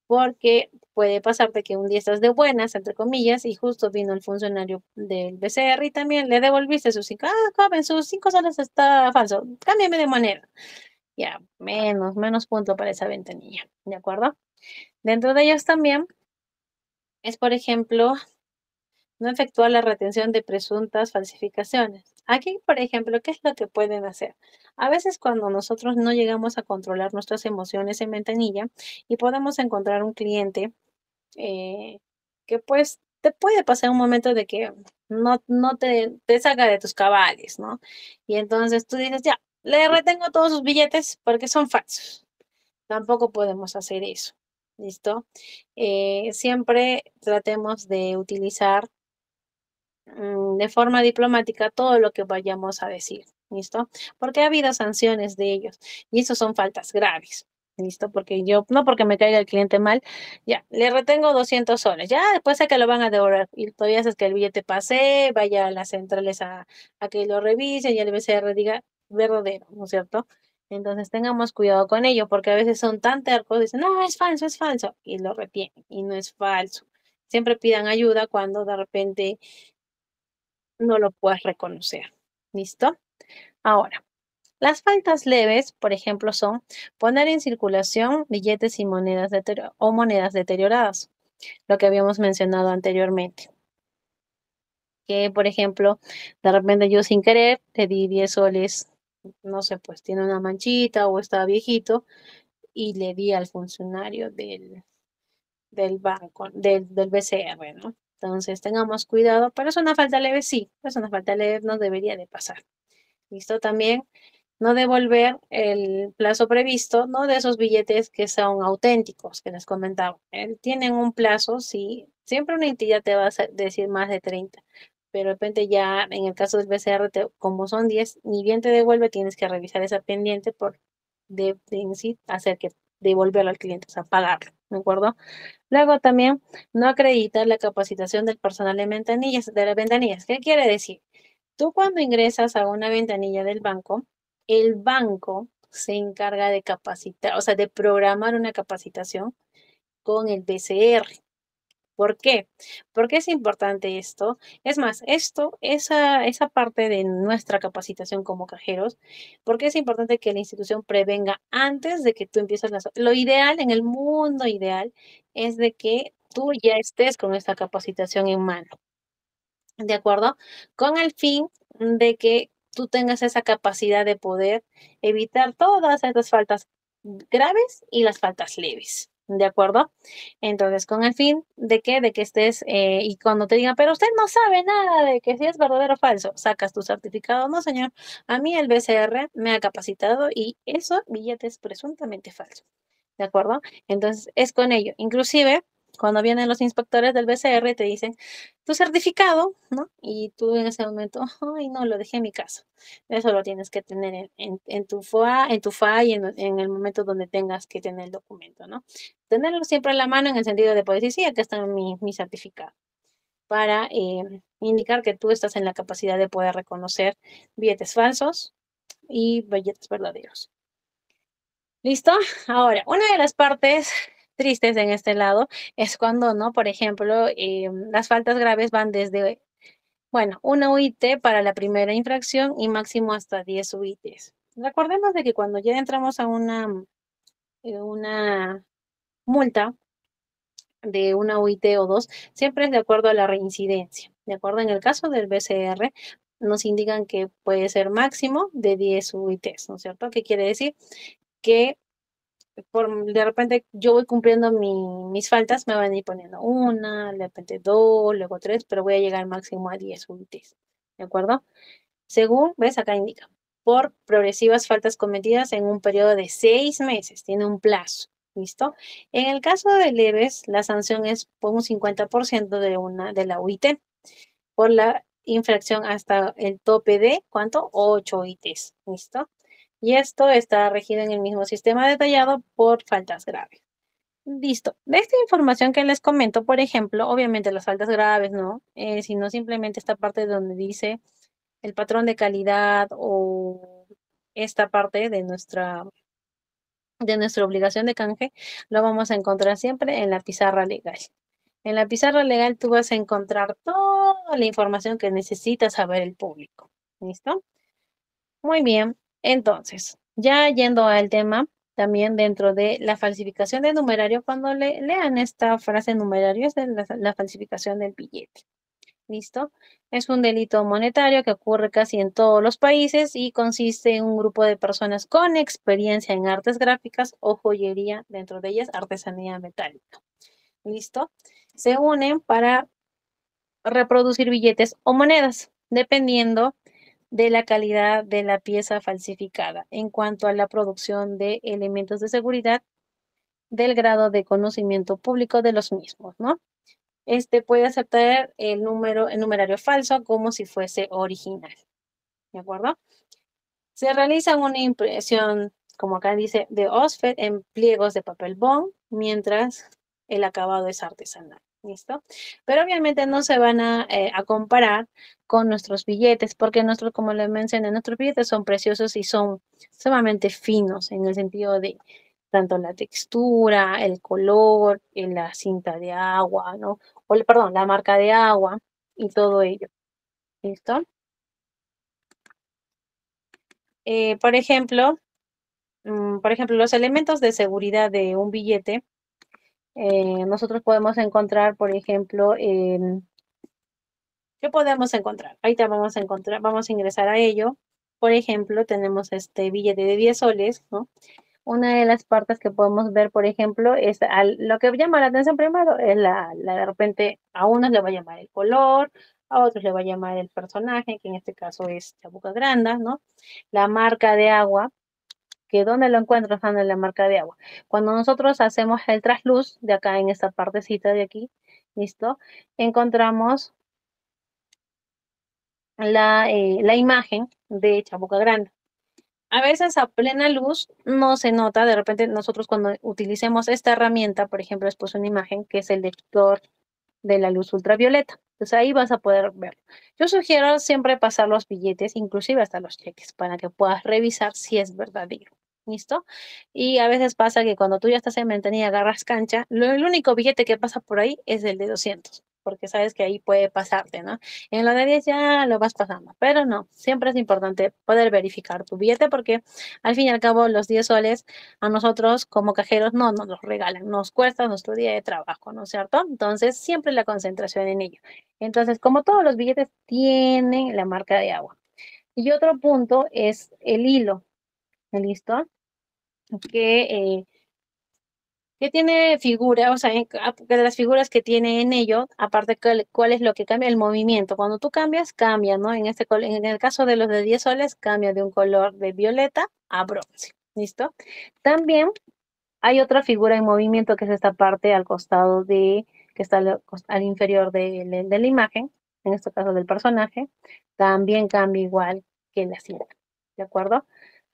S1: Porque puede pasarte que un día estás de buenas, entre comillas, y justo vino el funcionario del BCR y también le devolviste sus 5, joven, sus 5 soles está falso, cámbiame de manera. Ya, menos punto para esa ventanilla, ¿de acuerdo? Dentro de ellos también es, por ejemplo, no efectúa la retención de presuntas falsificaciones. Aquí, por ejemplo, ¿qué es lo que pueden hacer? A veces cuando nosotros no llegamos a controlar nuestras emociones en ventanilla y podemos encontrar un cliente eh, que pues te puede pasar un momento de que no te saca de tus cabales, ¿no? Y entonces tú dices, ya, le retengo todos sus billetes porque son falsos. Tampoco podemos hacer eso. ¿Listo? Siempre tratemos de utilizar de forma diplomática todo lo que vayamos a decir, ¿listo? Porque ha habido sanciones de ellos y eso son faltas graves, ¿listo? Porque yo, no porque me caiga el cliente mal, ya, le retengo 200 soles, ya después sé que lo van a devolver y todavía haces que el billete pase, vaya a las centrales a que lo revisen y el BCR diga verdadero, ¿no es cierto? Entonces tengamos cuidado con ello porque a veces son tan tercos, dicen, no, es falso, y lo retienen y no es falso. Siempre pidan ayuda cuando de repente no lo puedes reconocer. ¿Listo? Ahora, las faltas leves, por ejemplo, son poner en circulación billetes y monedas o monedas deterioradas, lo que habíamos mencionado anteriormente. Que, por ejemplo, de repente yo sin querer te di 10 soles, no sé, pues tiene una manchita o está viejito y le di al funcionario del banco, del BCR, ¿no? Entonces tengamos cuidado, pero es una falta leve, sí, es una falta leve, no debería de pasar. ¿Listo? También no devolver el plazo previsto, ¿no? De esos billetes que son auténticos, que les comentaba. Tienen un plazo, sí, siempre una entidad te va a decir más de 30, pero de repente ya en el caso del BCR, como son 10, ni bien te devuelve, tienes que revisar esa pendiente de en sí hacer que devolverlo al cliente, o sea, pagarlo, ¿de acuerdo? Luego también no acreditar la capacitación del personal de las ventanillas. ¿Qué quiere decir? Tú cuando ingresas a una ventanilla del banco, el banco se encarga de capacitar, o sea, de programar una capacitación con el BCR. ¿Por qué? ¿Por qué es importante esto? Es más, esa parte de nuestra capacitación como cajeros, porque es importante que la institución prevenga antes de que tú empieces Lo ideal, en el mundo ideal, es de que tú ya estés con esta capacitación en mano. ¿De acuerdo? Con el fin de que tú tengas esa capacidad de poder evitar todas esas faltas graves y las faltas leves. ¿De acuerdo? Entonces, con el fin de que estés, y cuando te digan, pero usted no sabe nada de que si es verdadero o falso, sacas tu certificado. No, señor, a mí el BCR me ha capacitado y eso billete es presuntamente falso. ¿De acuerdo? Entonces, es con ello. Inclusive, Cuando vienen los inspectores del BCR te dicen tu certificado, ¿no? Y tú en ese momento, ay, no, lo dejé en mi casa. Eso lo tienes que tener en tu FA y en el momento donde tengas que tener el documento, ¿no? Tenerlo siempre en la mano en el sentido de poder decir, sí, acá está mi certificado, para indicar que tú estás en la capacidad de poder reconocer billetes falsos y billetes verdaderos. ¿Listo? Ahora, una de las partes tristes en este lado es cuando, ¿no? Por ejemplo, las faltas graves van desde, bueno, una UIT para la primera infracción y máximo hasta 10 UITs. Recordemos de que cuando ya entramos a una multa de una UIT o dos, siempre es de acuerdo a la reincidencia. De acuerdo, en el caso del BCR, nos indican que puede ser máximo de 10 UITs, ¿no es cierto? ¿Qué quiere decir? Que de repente yo voy cumpliendo mis faltas, me van a ir poniendo una, de repente dos, luego tres, pero voy a llegar máximo a 10 UITs. ¿De acuerdo? Según, ves, acá indica, por progresivas faltas cometidas en un periodo de 6 meses, tiene un plazo. ¿Listo? En el caso de leves, la sanción es por un 50% de la UIT, por la infracción hasta el tope de, ¿cuánto? 8 UITs. ¿Listo? Y esto está regido en el mismo sistema detallado por faltas graves. Listo. De esta información que les comento, por ejemplo, obviamente las faltas graves, ¿no? Sino simplemente esta parte donde dice el patrón de calidad o esta parte de nuestra obligación de canje, lo vamos a encontrar siempre en la pizarra legal. En la pizarra legal tú vas a encontrar toda la información que necesita saber el público. ¿Listo? Muy bien. Entonces, ya yendo al tema, también dentro de la falsificación de numerario, cuando lean esta frase numerario, es de la falsificación del billete. ¿Listo? Es un delito monetario que ocurre casi en todos los países y consiste en un grupo de personas con experiencia en artes gráficas o joyería, dentro de ellas artesanía metálica. ¿Listo? Se unen para reproducir billetes o monedas, dependiendo de la calidad de la pieza falsificada en cuanto a la producción de elementos de seguridad, del grado de conocimiento público de los mismos, ¿no? Este puede aceptar el numerario falso como si fuese original. ¿De acuerdo? Se realiza una impresión, como acá dice, de OSFED en pliegos de papel bond, mientras el acabado es artesanal. ¿Listo? Pero obviamente no se van a comparar con nuestros billetes, porque nuestros, como les mencioné, nuestros billetes son preciosos y son sumamente finos en el sentido de tanto la textura, el color, la cinta de agua, ¿no? Perdón, la marca de agua y todo ello. ¿Listo? Por ejemplo, los elementos de seguridad de un billete, nosotros podemos encontrar, por ejemplo, ¿qué podemos encontrar? Ahorita vamos a encontrar, vamos a ingresar a ello. Por ejemplo, tenemos este billete de 10 soles, ¿no? Una de las partes que podemos ver, por ejemplo, es lo que llama la atención primero, es de repente, a unos le va a llamar el color, a otros le va a llamar el personaje, que en este caso es Chabuca Granda, ¿no? La marca de agua, que ¿dónde lo encuentro? Están en la marca de agua. Cuando nosotros hacemos el trasluz de acá en esta partecita de aquí, ¿listo? Encontramos la imagen de Chabuca Grande. A veces a plena luz no se nota, de repente nosotros cuando utilicemos esta herramienta, por ejemplo, les puse una imagen que es el lector de la luz ultravioleta. Entonces ahí vas a poder verlo. Yo sugiero siempre pasar los billetes, inclusive hasta los cheques, para que puedas revisar si es verdadero. ¿Listo? Y a veces pasa que cuando tú ya estás en ventanilla y agarras cancha, el único billete que pasa por ahí es el de 200, porque sabes que ahí puede pasarte, ¿no? En la de 10 ya lo vas pasando, pero no, siempre es importante poder verificar tu billete porque al fin y al cabo los 10 soles a nosotros como cajeros no nos los regalan, nos cuesta nuestro día de trabajo, ¿no es cierto? Entonces siempre la concentración en ello. Entonces, como todos los billetes tienen la marca de agua. Y otro punto es el hilo, ¿listo? Que, que tiene figura, o sea, de las figuras que tiene en ello, aparte cuál es lo que cambia, el movimiento. Cuando tú cambias, cambia, ¿no? En el caso de los de 10 soles, cambia de un color de violeta a bronce, ¿listo? También Hay otra figura en movimiento que es esta parte al costado que está al inferior de la imagen, en este caso del personaje, también cambia igual que la cinta, ¿de acuerdo?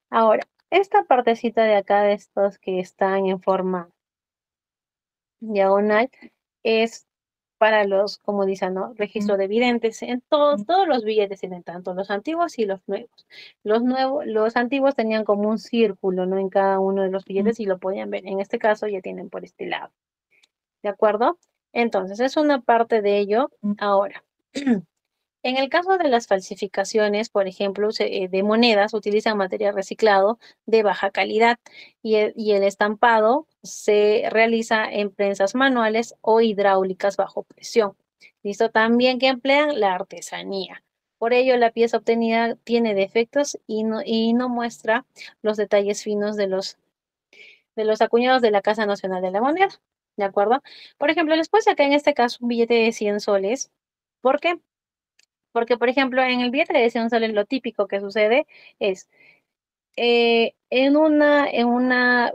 S1: Ahora, esta partecita de acá de estos que están en forma diagonal es para los, como dicen, ¿no? Registro de videntes. En todos los billetes tienen tanto los antiguos y los nuevos. Los antiguos tenían como un círculo, ¿no? En cada uno de los billetes y lo podían ver. En este caso ya tienen por este lado. ¿De acuerdo? Entonces, es una parte de ello. Ahora, en el caso de las falsificaciones, por ejemplo, de monedas, utilizan material reciclado de baja calidad y el estampado se realiza en prensas manuales o hidráulicas bajo presión. Listo, también que emplean la artesanía. Por ello, la pieza obtenida tiene defectos y no muestra los detalles finos de los acuñados de la Casa Nacional de la Moneda. ¿De acuerdo? Por ejemplo, les puse acá en este caso un billete de 100 soles. ¿Por qué? Porque, por ejemplo, en el billete de 100 soles lo típico que sucede es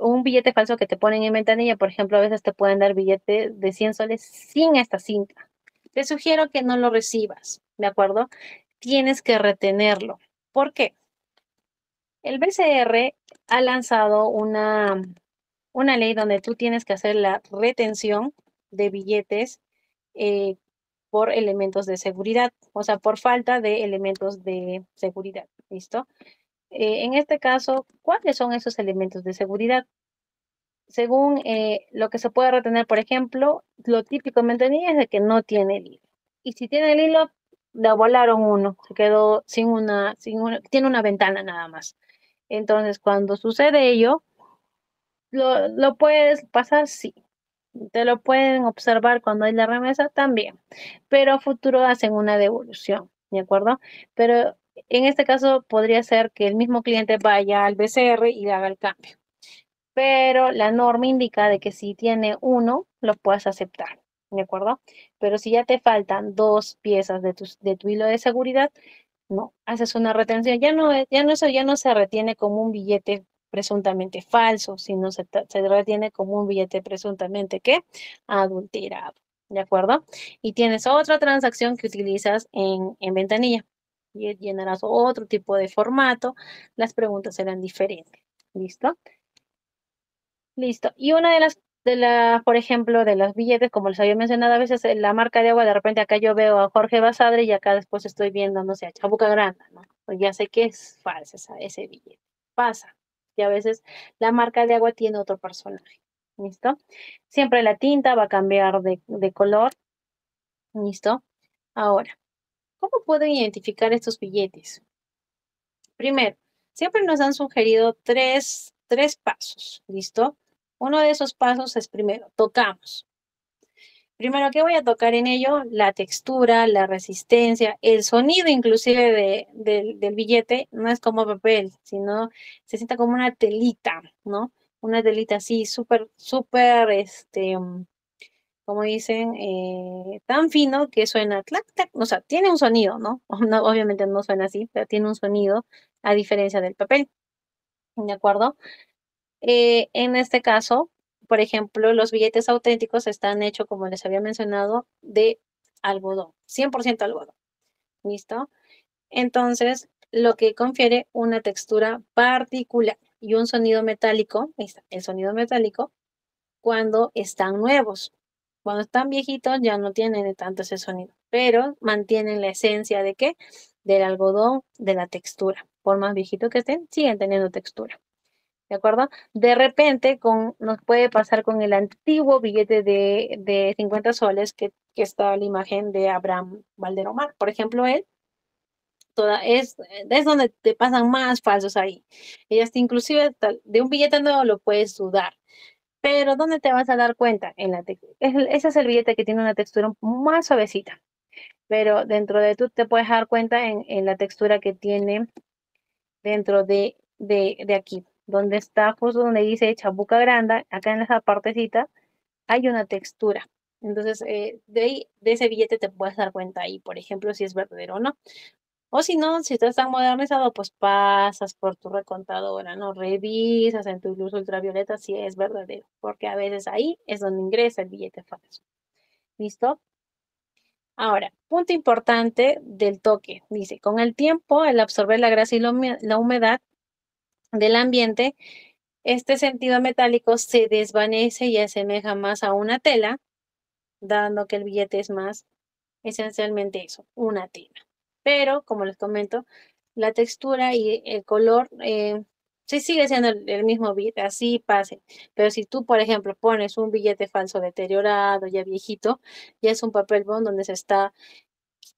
S1: un billete falso que te ponen en ventanilla, por ejemplo, a veces te pueden dar billete de 100 soles sin esta cinta. Te sugiero que no lo recibas, ¿de acuerdo? Tienes que retenerlo. ¿Por qué? El BCR ha lanzado una ley donde tú tienes que hacer la retención de billetes eh, por elementos de seguridad, o sea, por falta de elementos de seguridad. ¿Listo? En este caso, ¿cuáles son esos elementos de seguridad? Según lo que se puede retener, por ejemplo, lo típico en ventanilla es de que no tiene el hilo. Y si tiene el hilo, le volaron uno, se quedó tiene una ventana nada más. Entonces, cuando sucede ello, lo puedes pasar, sí. Te lo pueden observar cuando hay la remesa también, pero a futuro hacen una devolución, ¿de acuerdo? Pero en este caso podría ser que el mismo cliente vaya al BCR y haga el cambio, pero la norma indica de que si tiene uno, lo puedes aceptar, ¿de acuerdo? Pero si ya te faltan dos piezas de tu hilo de seguridad, no, haces una retención. Ya no se retiene como un billete presuntamente falso, sino se retiene como un billete presuntamente, ¿qué? Adulterado, ¿de acuerdo? Y tienes otra transacción que utilizas en ventanilla. Y llenarás otro tipo de formato, las preguntas serán diferentes. ¿Listo? Listo. Y una por ejemplo, de los billetes, como les había mencionado, a veces la marca de agua, de repente acá yo veo a Jorge Basadre y acá después estoy viendo, no sé, a Chabuca Granda, ¿no? Pues ya sé que es falso ese billete. Pasa. Y a veces la marca de agua tiene otro personaje. ¿Listo? Siempre la tinta va a cambiar de color. ¿Listo? Ahora, ¿cómo puedo identificar estos billetes? Primero, siempre nos han sugerido tres pasos, ¿listo? Uno de esos pasos es primero, tocamos. Primero, ¿qué voy a tocar en ello? La textura, la resistencia, el sonido inclusive del billete, no es como papel, sino se siente como una telita, ¿no? Una telita así, súper, como dicen, tan fino que suena clac, clac, o sea, tiene un sonido, ¿no? Obviamente no suena así, pero tiene un sonido a diferencia del papel, ¿de acuerdo? En este caso, por ejemplo, los billetes auténticos están hechos, como les había mencionado, de algodón, 100% algodón, ¿listo? Entonces, lo que confiere una textura particular y un sonido metálico, ahí está, el sonido metálico, cuando están nuevos. Cuando están viejitos ya no tienen tanto ese sonido, pero mantienen la esencia de qué? Del algodón, de la textura. Por más viejito que estén, siguen teniendo textura. ¿De acuerdo? De repente nos puede pasar con el antiguo billete de 50 soles que está la imagen de Abraham Valderomar. Por ejemplo, él es donde te pasan más falsos ahí. Y hasta inclusive de un billete nuevo lo puedes dudar. Pero ¿dónde te vas a dar cuenta? Ese es el billete que tiene una textura más suavecita. Pero dentro de tú te puedes dar cuenta en la textura que tiene dentro de aquí, donde está justo donde dice Chabuca Granda, acá en esa partecita hay una textura. Entonces, de ese billete te puedes dar cuenta ahí, por ejemplo, si es verdadero o no. O si no, si estás tan modernizado, pues pasas por tu recontadora, ¿no? Revisas en tu luz ultravioleta si es verdadero, porque a veces ahí es donde ingresa el billete falso. ¿Listo? Ahora, punto importante del toque. Dice, con el tiempo, al absorber la grasa y la humedad del ambiente, este sentido metálico se desvanece y asemeja más a una tela, dando que el billete es más esencialmente eso, una tela. Pero, como les comento, la textura y el color sí sigue siendo el mismo billete, así pase. Pero si tú, por ejemplo, pones un billete falso deteriorado, ya viejito, ya es un papel bond donde se está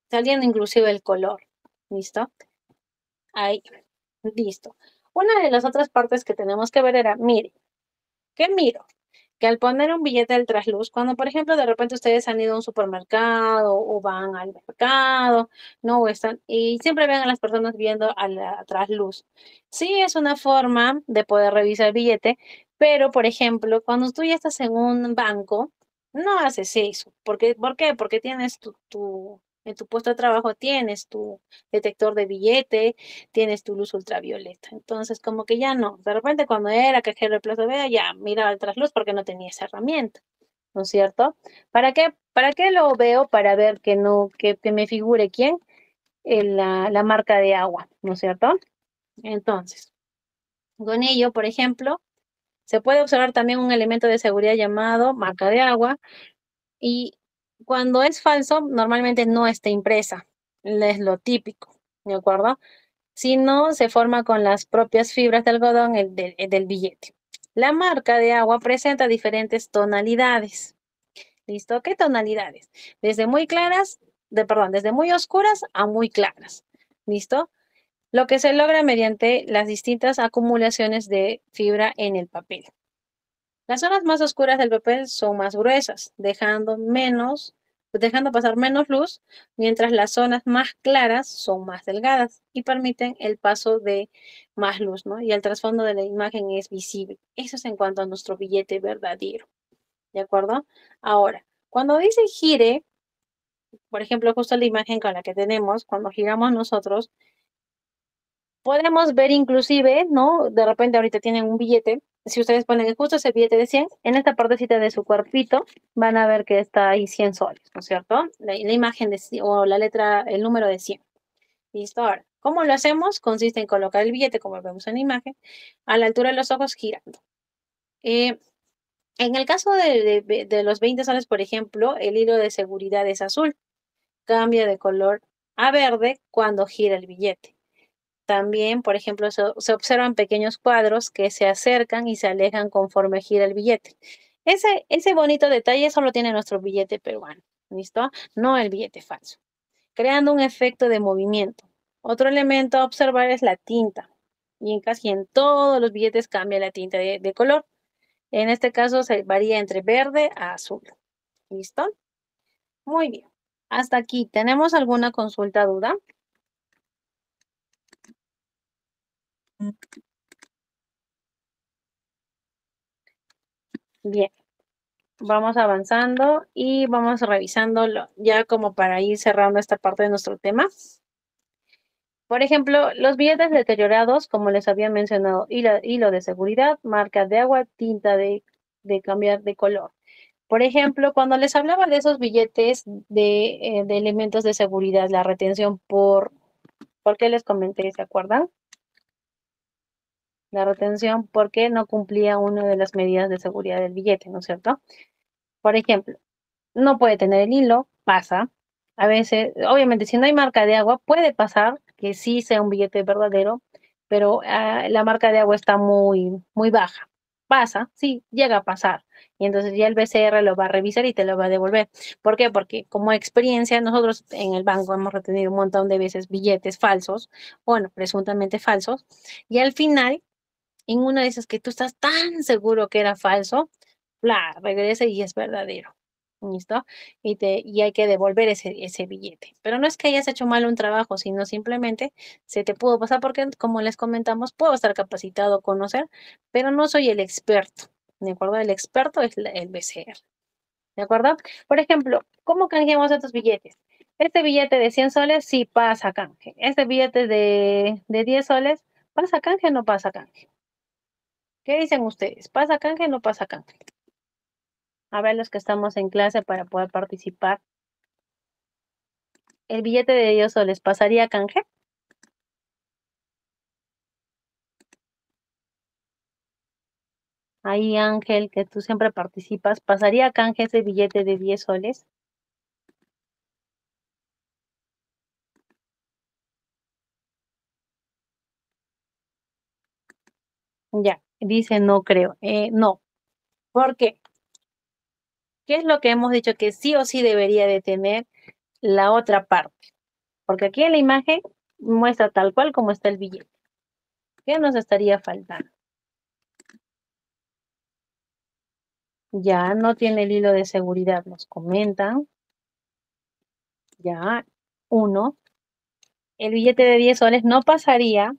S1: saliendo inclusive el color. ¿Listo? Ahí, listo. Una de las otras partes que tenemos que ver era, mire, ¿qué miro? Que al poner un billete al trasluz, cuando por ejemplo de repente ustedes han ido a un supermercado o van al mercado, no, o están, y siempre ven a las personas viendo a la trasluz. Sí, es una forma de poder revisar el billete, pero por ejemplo, cuando tú ya estás en un banco, no haces eso. ¿Por qué? Porque tienes en tu puesto de trabajo tienes tu detector de billete, tienes tu luz ultravioleta. Entonces, como que ya no. De repente, cuando era cajero de Plaza Vea, ya miraba el trasluz porque no tenía esa herramienta, ¿no es cierto? Para qué lo veo? Para ver que no, que me figure quién, la marca de agua, ¿no es cierto? Entonces, con ello, por ejemplo, se puede observar también un elemento de seguridad llamado marca de agua y cuando es falso, normalmente no está impresa, es lo típico, ¿de acuerdo? Si no, se forma con las propias fibras de algodón el del billete. La marca de agua presenta diferentes tonalidades. ¿Listo? ¿Qué tonalidades? Desde muy claras, desde muy oscuras a muy claras. ¿Listo? Lo que se logra mediante las distintas acumulaciones de fibra en el papel. Las zonas más oscuras del papel son más gruesas, dejando pasar menos luz, mientras las zonas más claras son más delgadas y permiten el paso de más luz, ¿no? Y el trasfondo de la imagen es visible. Eso es en cuanto a nuestro billete verdadero, ¿de acuerdo? Ahora, cuando dice gire, por ejemplo, justo la imagen con la que tenemos, cuando giramos nosotros, podemos ver inclusive, ¿no? De repente ahorita tienen un billete. Si ustedes ponen justo ese billete de 100 en esta partecita de su cuerpito, van a ver que está ahí 100 soles, ¿no es cierto? La imagen o la letra, el número de 100. Listo, ahora, ¿cómo lo hacemos? Consiste en colocar el billete, como vemos en la imagen, a la altura de los ojos girando. Eh, en el caso de los 20 soles, por ejemplo, el hilo de seguridad es azul. Cambia de color a verde cuando gira el billete. También, por ejemplo, se observan pequeños cuadros que se acercan y se alejan conforme gira el billete. Ese bonito detalle solo tiene nuestro billete peruano, ¿listo? No el billete falso, creando un efecto de movimiento. Otro elemento a observar es la tinta. Y en casi en todos los billetes cambia la tinta de color. En este caso se varía entre verde a azul. ¿Listo? Muy bien. Hasta aquí. ¿Tenemos alguna consulta, duda? Bien. Vamos avanzando y vamos revisándolo ya como para ir cerrando esta parte de nuestro tema. Por ejemplo, los billetes deteriorados, como les había mencionado, hilo de seguridad, marca de agua, tinta de cambiar de color. Por ejemplo, cuando les hablaba de esos billetes de elementos de seguridad, la retención ¿por qué les comenté? ¿Se acuerdan? La retención porque no cumplía una de las medidas de seguridad del billete, ¿no es cierto? Por ejemplo, no puede tener el hilo, pasa. A veces, obviamente, si no hay marca de agua, puede pasar que sí sea un billete verdadero, pero la marca de agua está muy baja. Pasa, sí, llega a pasar. Y entonces ya el BCR lo va a revisar y te lo va a devolver. ¿Por qué? Porque como experiencia, nosotros en el banco hemos retenido un montón de veces billetes falsos, bueno, presuntamente falsos, y al final, en una de esas que tú estás tan seguro que era falso, bla, regresa y es verdadero. ¿Listo? Y hay que devolver ese billete. Pero no es que hayas hecho mal un trabajo, sino simplemente se te pudo pasar porque, como les comentamos, puedo estar capacitado a conocer, pero no soy el experto. ¿De acuerdo? El experto es el BCR. ¿De acuerdo? Por ejemplo, ¿cómo canjeamos estos billetes? Este billete de 100 soles sí pasa canje. Este billete de 10 soles, ¿pasa canje o no pasa canje? ¿Qué dicen ustedes? ¿Pasa canje o no pasa canje? A ver los que estamos en clase para poder participar. ¿El billete de 10 soles pasaría canje? Ahí, Ángel, que tú siempre participas, ¿pasaría canje ese billete de 10 soles? Ya, dice no creo. No. ¿Por qué? ¿Qué es lo que hemos dicho que sí o sí debería de tener la otra parte? Porque aquí en la imagen muestra tal cual como está el billete. ¿Qué nos estaría faltando? Ya no tiene el hilo de seguridad, nos comentan. Ya, uno. El billete de 10 soles no pasaría.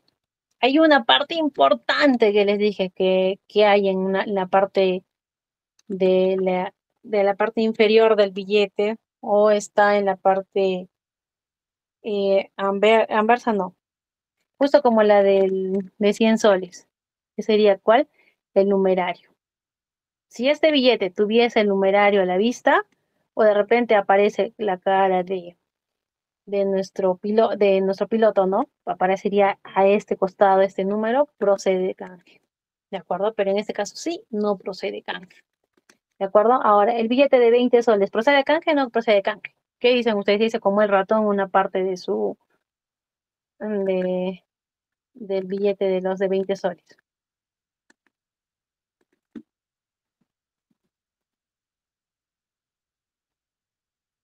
S1: Hay una parte importante que les dije que hay en la parte de la parte inferior del billete o está en la parte anversa, no, justo como la de 100 soles, que sería ¿cuál? El numerario. Si este billete tuviese el numerario a la vista, o de repente aparece la cara de nuestro piloto, ¿no? Aparecería a este costado este número, procede canje. ¿De acuerdo? Pero en este caso sí, no procede canje. ¿De acuerdo? Ahora, el billete de 20 soles, ¿procede canje o no procede canje? ¿Qué dicen ustedes? Dice como el ratón una parte de de, del billete de los de 20 soles.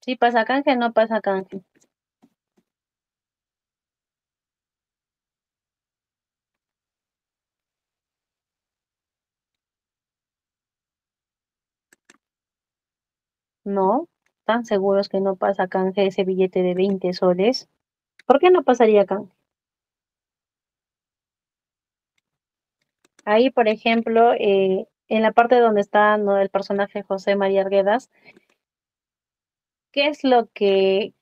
S1: ¿Sí pasa canje o no pasa canje? No, ¿están seguros que no pasa canje ese billete de 20 soles? ¿Por qué no pasaría canje? Ahí, por ejemplo, en la parte donde está, ¿no?, el personaje José María Arguedas, qué es lo que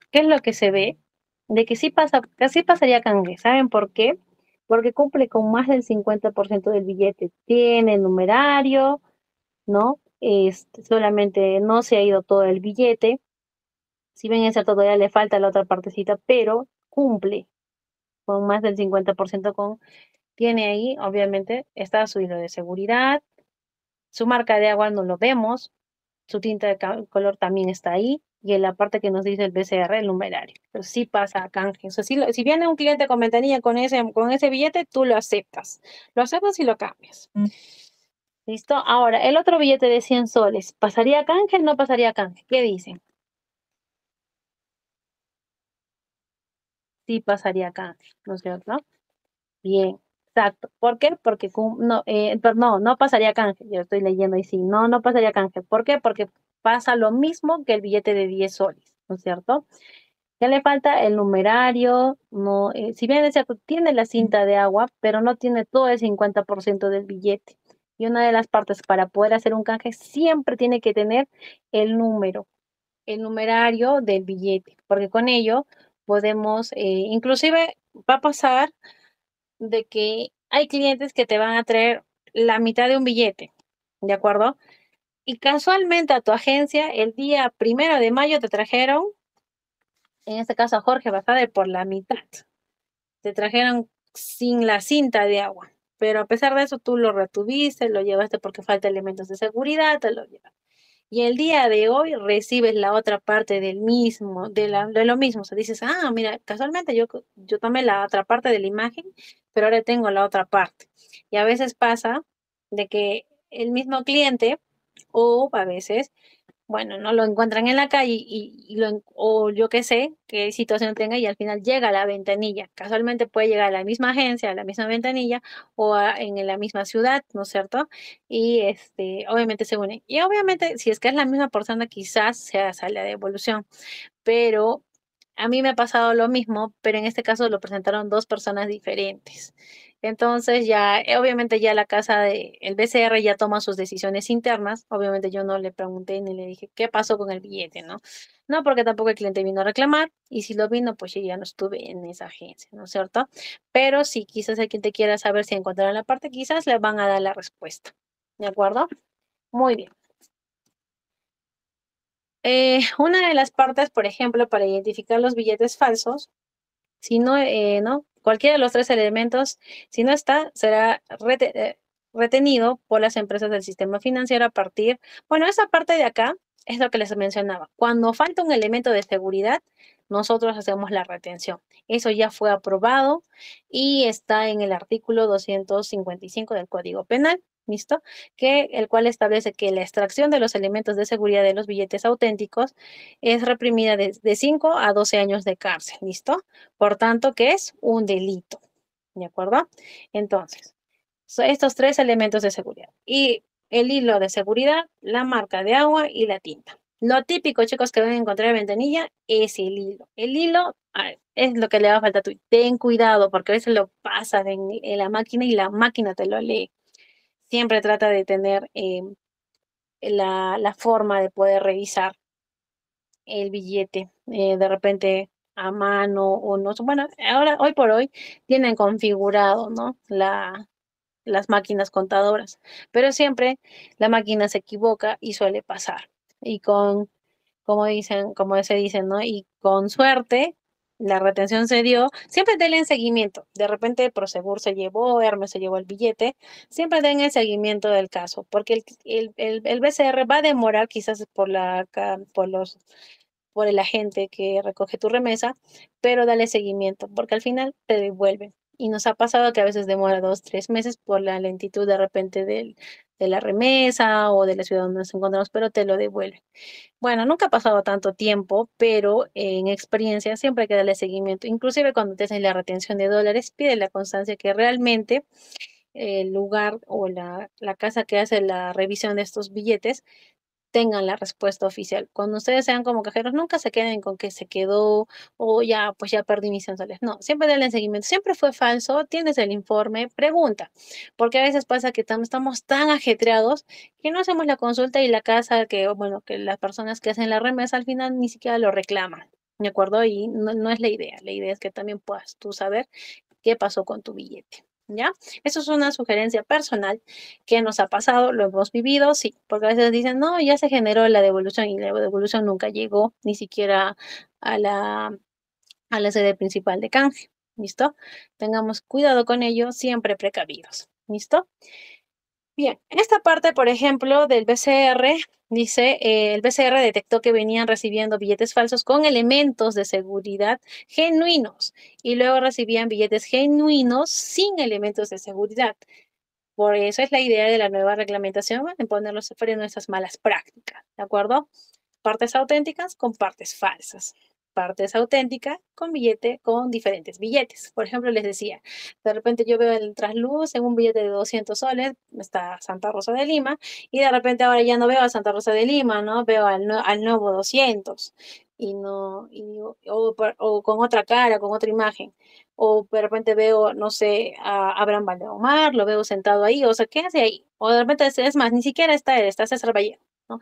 S1: se ve? De que sí pasaría canje. ¿Saben por qué? Porque cumple con más del 50% del billete. Tiene numerario, ¿no? Solamente no se ha ido todo el billete. Si bien es cierto, todavía le falta la otra partecita, pero cumple con más del 50% tiene ahí, obviamente, está su hilo de seguridad, su marca de agua no lo vemos, su tinta de color también está ahí, y en la parte que nos dice el BCR, el numerario. Pero sí pasa a canje. O sea, si viene un cliente con ventanilla con ese billete, tú lo aceptas. Lo aceptas y lo cambias. ¿Listo? Ahora, el otro billete de 100 soles, ¿pasaría a canje o no pasaría a canje? ¿Qué dicen? Sí pasaría a canje, ¿no es cierto? Bien, exacto. ¿Por qué? Porque no, pero no pasaría canje. Yo estoy leyendo y sí, no pasaría canje. ¿Por qué? Porque pasa lo mismo que el billete de 10 soles, ¿no es cierto? Ya le falta el numerario, no, si bien es cierto, tiene la cinta de agua, pero no tiene todo el 50% del billete. Y una de las partes para poder hacer un canje siempre tiene que tener el número, el numerario del billete, porque con ello podemos, inclusive va a pasar de que hay clientes que te van a traer la mitad de un billete, ¿de acuerdo? Y casualmente a tu agencia el día 1 de mayo te trajeron, en este caso a Jorge Basadre, por la mitad. Te trajeron sin la cinta de agua, pero a pesar de eso tú lo retuviste, lo llevaste porque falta elementos de seguridad, te lo llevas. Y el día de hoy recibes la otra parte del mismo, de lo mismo. O sea, dices, ah, mira, casualmente yo tomé la otra parte de la imagen, pero ahora tengo la otra parte. Y a veces pasa de que el mismo cliente, o a veces, bueno, no lo encuentran en la calle o yo qué sé, qué situación tenga y al final llega a la ventanilla. Casualmente puede llegar a la misma agencia, a la misma ventanilla o en la misma ciudad, ¿no es cierto? Y obviamente se unen. Y obviamente, si es que es la misma persona, quizás sea sala de devolución, pero a mí me ha pasado lo mismo, pero en este caso lo presentaron dos personas diferentes. Entonces ya, obviamente ya la casa de el BCR ya toma sus decisiones internas. Obviamente yo no le pregunté ni le dije qué pasó con el billete, ¿no? No, porque tampoco el cliente vino a reclamar y si lo vino, pues yo ya no estuve en esa agencia, ¿no es cierto? Pero si quizás el cliente quiera saber si encontraron la parte, quizás le van a dar la respuesta. ¿De acuerdo? Muy bien. Una de las partes, por ejemplo, para identificar los billetes falsos, si no, no, cualquiera de los tres elementos, si no está, será retenido por las empresas del sistema financiero a partir, bueno, esa parte de acá es lo que les mencionaba. Cuando falta un elemento de seguridad, nosotros hacemos la retención. Eso ya fue aprobado y está en el artículo 255 del Código Penal. ¿Listo? Que el cual establece que la extracción de los elementos de seguridad de los billetes auténticos es reprimida de 5 a 12 años de cárcel. ¿Listo? Por tanto, que es un delito. ¿De acuerdo? Entonces, estos tres elementos de seguridad. Y el hilo de seguridad, la marca de agua y la tinta. Lo típico, chicos, que van a encontrar en ventanilla es el hilo. El hilo es lo que le va a faltar a tu. Ten cuidado, porque a veces lo pasas en la máquina y la máquina te lo lee. Siempre trata de tener la forma de poder revisar el billete de repente a mano o no. Bueno, ahora, hoy por hoy, tienen configurado, ¿no? Las máquinas contadoras, pero siempre la máquina se equivoca y suele pasar. Y como dicen, como se dice, ¿no? Y con suerte, la retención se dio. Siempre denle en seguimiento. De repente Prosegur se llevó, Hermes se llevó el billete. Siempre den el seguimiento del caso, porque el BCR va a demorar quizás por el agente que recoge tu remesa, pero dale seguimiento, porque al final te devuelven. Y nos ha pasado que a veces demora 2, 3 meses por la lentitud de repente de la remesa o de la ciudad donde nos encontramos, pero te lo devuelven. Bueno, nunca ha pasado tanto tiempo, pero en experiencia siempre hay que darle seguimiento. Inclusive cuando te hacen la retención de dólares, pide la constancia que realmente el lugar o la casa que hace la revisión de estos billetes tengan la respuesta oficial. Cuando ustedes sean como cajeros, nunca se queden con que se quedó o ya, pues ya perdí mis sensores. No, siempre denle seguimiento. Siempre fue falso, tienes el informe, pregunta. Porque a veces pasa que estamos tan ajetreados que no hacemos la consulta y la casa, que, bueno, que las personas que hacen la remesa al final ni siquiera lo reclaman. ¿De acuerdo? Y no es la idea. La idea es que también puedas tú saber qué pasó con tu billete. ¿Ya? Eso es una sugerencia personal que nos ha pasado, lo hemos vivido, sí, porque a veces dicen, no, ya se generó la devolución y la devolución nunca llegó ni siquiera a la sede principal de canje. ¿Listo? Tengamos cuidado con ello, siempre precavidos. ¿Listo? Bien, en esta parte, por ejemplo, del BCR, dice, el BCR detectó que venían recibiendo billetes falsos con elementos de seguridad genuinos y luego recibían billetes genuinos sin elementos de seguridad. Por eso es la idea de la nueva reglamentación, en ponerlos fuera de nuestras malas prácticas, ¿de acuerdo? Partes auténticas con partes falsas. Partes auténticas con diferentes billetes. Por ejemplo, les decía, de repente yo veo el trasluz en un billete de 200 soles, está Santa Rosa de Lima, y de repente ahora ya no veo a Santa Rosa de Lima, ¿no? Veo al nuevo 200 y no, o con otra cara, con otra imagen. O de repente veo, no sé, a Abraham Valdemar, lo veo sentado ahí, o sea, ¿qué hace ahí? O de repente es más, ni siquiera está él, está César Vallejo, ¿no?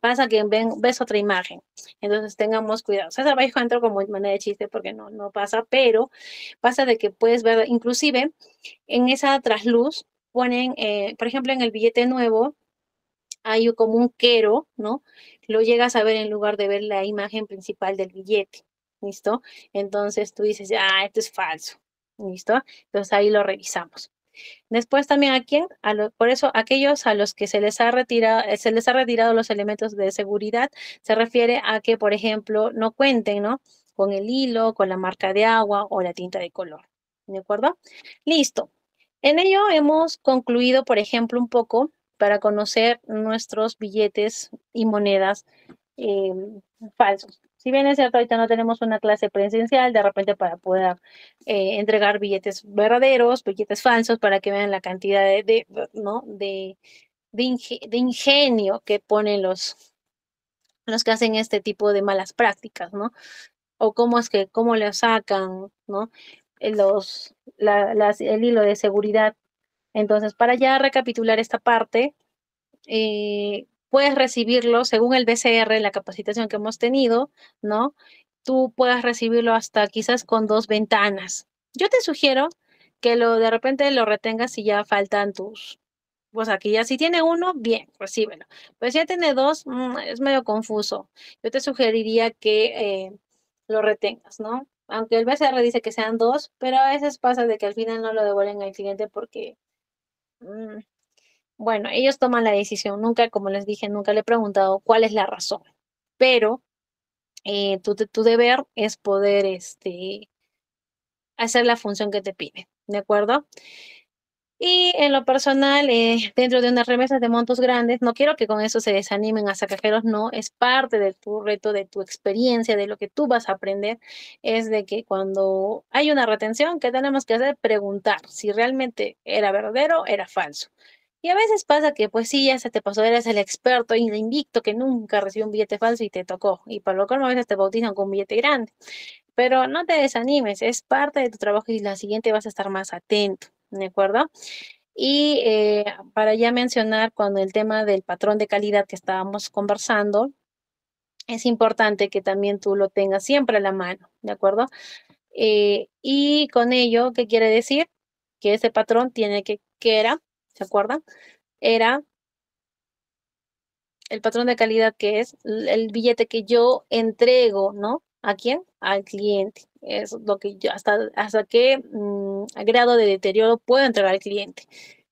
S1: Pasa que ves otra imagen. Entonces tengamos cuidado. César Vallejo entró como manera de chiste porque no pasa, pero pasa de que puedes ver, inclusive en esa trasluz ponen, por ejemplo, en el billete nuevo hay como un quero, ¿no? Lo llegas a ver en lugar de ver la imagen principal del billete. ¿Listo? Entonces tú dices, esto es falso. ¿Listo? Entonces ahí lo revisamos. Después también por eso aquellos a los que se les ha retirado los elementos de seguridad, se refiere a que, por ejemplo, no cuenten, ¿no? Con el hilo, con la marca de agua o la tinta de color. ¿De acuerdo? Listo. En ello hemos concluido, por ejemplo, un poco para conocer nuestros billetes y monedas eh, falsos. Si bien es cierto, ahorita no tenemos una clase presencial, de repente para poder entregar billetes verdaderos, billetes falsos, para que vean la cantidad ¿no? de ingenio que ponen los que hacen este tipo de malas prácticas, ¿no? O cómo lo sacan, ¿no? el hilo de seguridad. Entonces, para ya recapitular esta parte, puedes recibirlo según el BCR, la capacitación que hemos tenido, ¿no? Tú puedes recibirlo hasta quizás con 2 ventanas. Yo te sugiero que de repente lo retengas si ya faltan o sea, que ya si tiene uno, bien, recíbelo. Pues si ya tiene dos, es medio confuso. Yo te sugeriría que lo retengas, ¿no? Aunque el BCR dice que sean dos, pero a veces pasa de que al final no lo devuelven al cliente porque mm, bueno, ellos toman la decisión. Nunca, como les dije, nunca le he preguntado cuál es la razón. Pero tu deber es poder hacer la función que te pide. ¿De acuerdo? Y en lo personal, dentro de unas remesas de montos grandes, no quiero que con eso se desanimen a cajeros, no, es parte de tu reto, de tu experiencia, de lo que tú vas a aprender, es de que cuando hay una retención, ¿qué tenemos que hacer? Preguntar si realmente era verdadero, era falso. Y a veces pasa que, pues sí, ya se te pasó, eres el experto y el invicto que nunca recibió un billete falso y te tocó. Y para lo cual a veces te bautizan con un billete grande. Pero no te desanimes, es parte de tu trabajo y la siguiente vas a estar más atento, ¿de acuerdo? Y para ya mencionar, cuando el tema del patrón de calidad que estábamos conversando, es importante que también tú lo tengas siempre a la mano, ¿de acuerdo? Y con ello, ¿qué quiere decir? Que ese patrón que era, ¿se acuerdan? Era el patrón de calidad que es el billete que yo entrego, ¿no? ¿A quién? Al cliente. Es lo que yo, hasta qué grado de deterioro puedo entregar al cliente.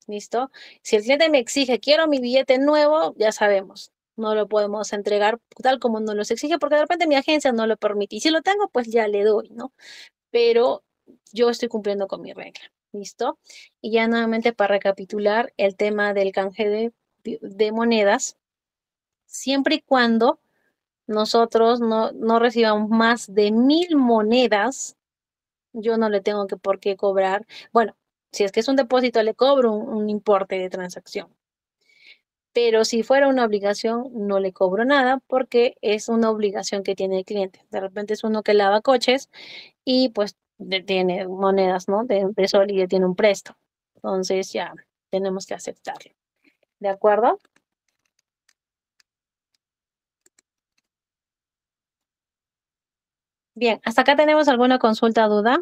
S1: ¿Listo? Si el cliente me exige, quiero mi billete nuevo, ya sabemos, no lo podemos entregar tal como nos lo exige, porque de repente mi agencia no lo permite. Y si lo tengo, pues ya le doy, ¿no? Pero yo estoy cumpliendo con mi regla. ¿Listo? Y ya nuevamente para recapitular el tema del canje de monedas, siempre y cuando nosotros no recibamos más de 1000 monedas, yo no le tengo que por qué cobrar. Bueno, si es que es un depósito, le cobro un importe de transacción. Pero si fuera una obligación, no le cobro nada porque es una obligación que tiene el cliente. De repente es uno que lava coches y pues tiene monedas, ¿no? De sol y le tiene un préstamo. Entonces ya tenemos que aceptarlo. ¿De acuerdo? Bien, ¿hasta acá tenemos alguna consulta, duda?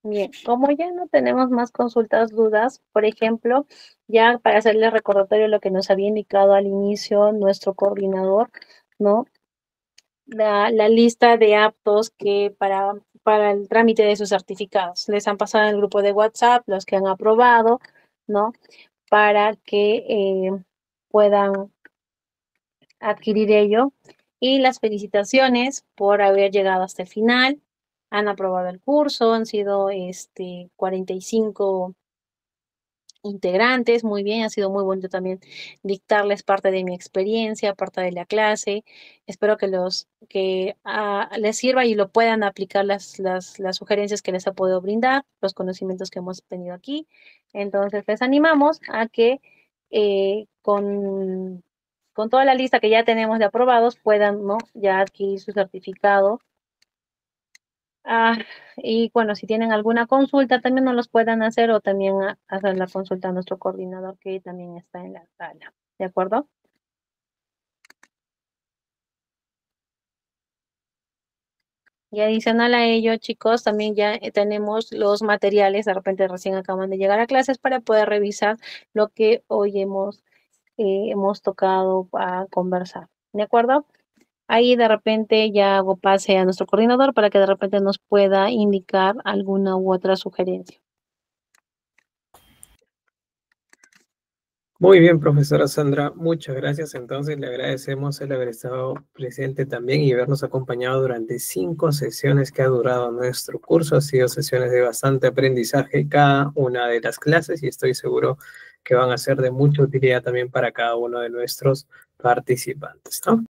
S1: Bien, como ya no tenemos más consultas, dudas, por ejemplo, ya para hacerle recordatorio lo que nos había indicado al inicio nuestro coordinador, ¿no? La lista de aptos que para el trámite de sus certificados. Les han pasado en el grupo de WhatsApp los que han aprobado, ¿no? Para que puedan adquirir ello. Y las felicitaciones por haber llegado hasta el final. Han aprobado el curso, han sido 45 integrantes, muy bien, ha sido muy bonito también dictarles parte de mi experiencia, parte de la clase. Espero que les sirva y lo puedan aplicar las sugerencias que les ha podido brindar, los conocimientos que hemos tenido aquí. Entonces, les animamos a que con toda la lista que ya tenemos de aprobados puedan, ¿no? Ya adquirir su certificado. Y bueno, si tienen alguna consulta, también nos los puedan hacer o también hacer la consulta a nuestro coordinador que también está en la sala. ¿De acuerdo? Y adicional a ello, chicos, también ya tenemos los materiales, de repente recién acaban de llegar a clases para poder revisar lo que hoy hemos tocado a conversar. ¿De acuerdo? Ahí de repente ya hago pase a nuestro coordinador para que de repente nos pueda indicar alguna u otra sugerencia.
S2: Muy bien, profesora Sandra, muchas gracias. Entonces le agradecemos el haber estado presente también y habernos acompañado durante 5 sesiones que ha durado nuestro curso. Ha sido sesiones de bastante aprendizaje cada una de las clases y estoy seguro que van a ser de mucha utilidad también para cada uno de nuestros participantes, ¿no?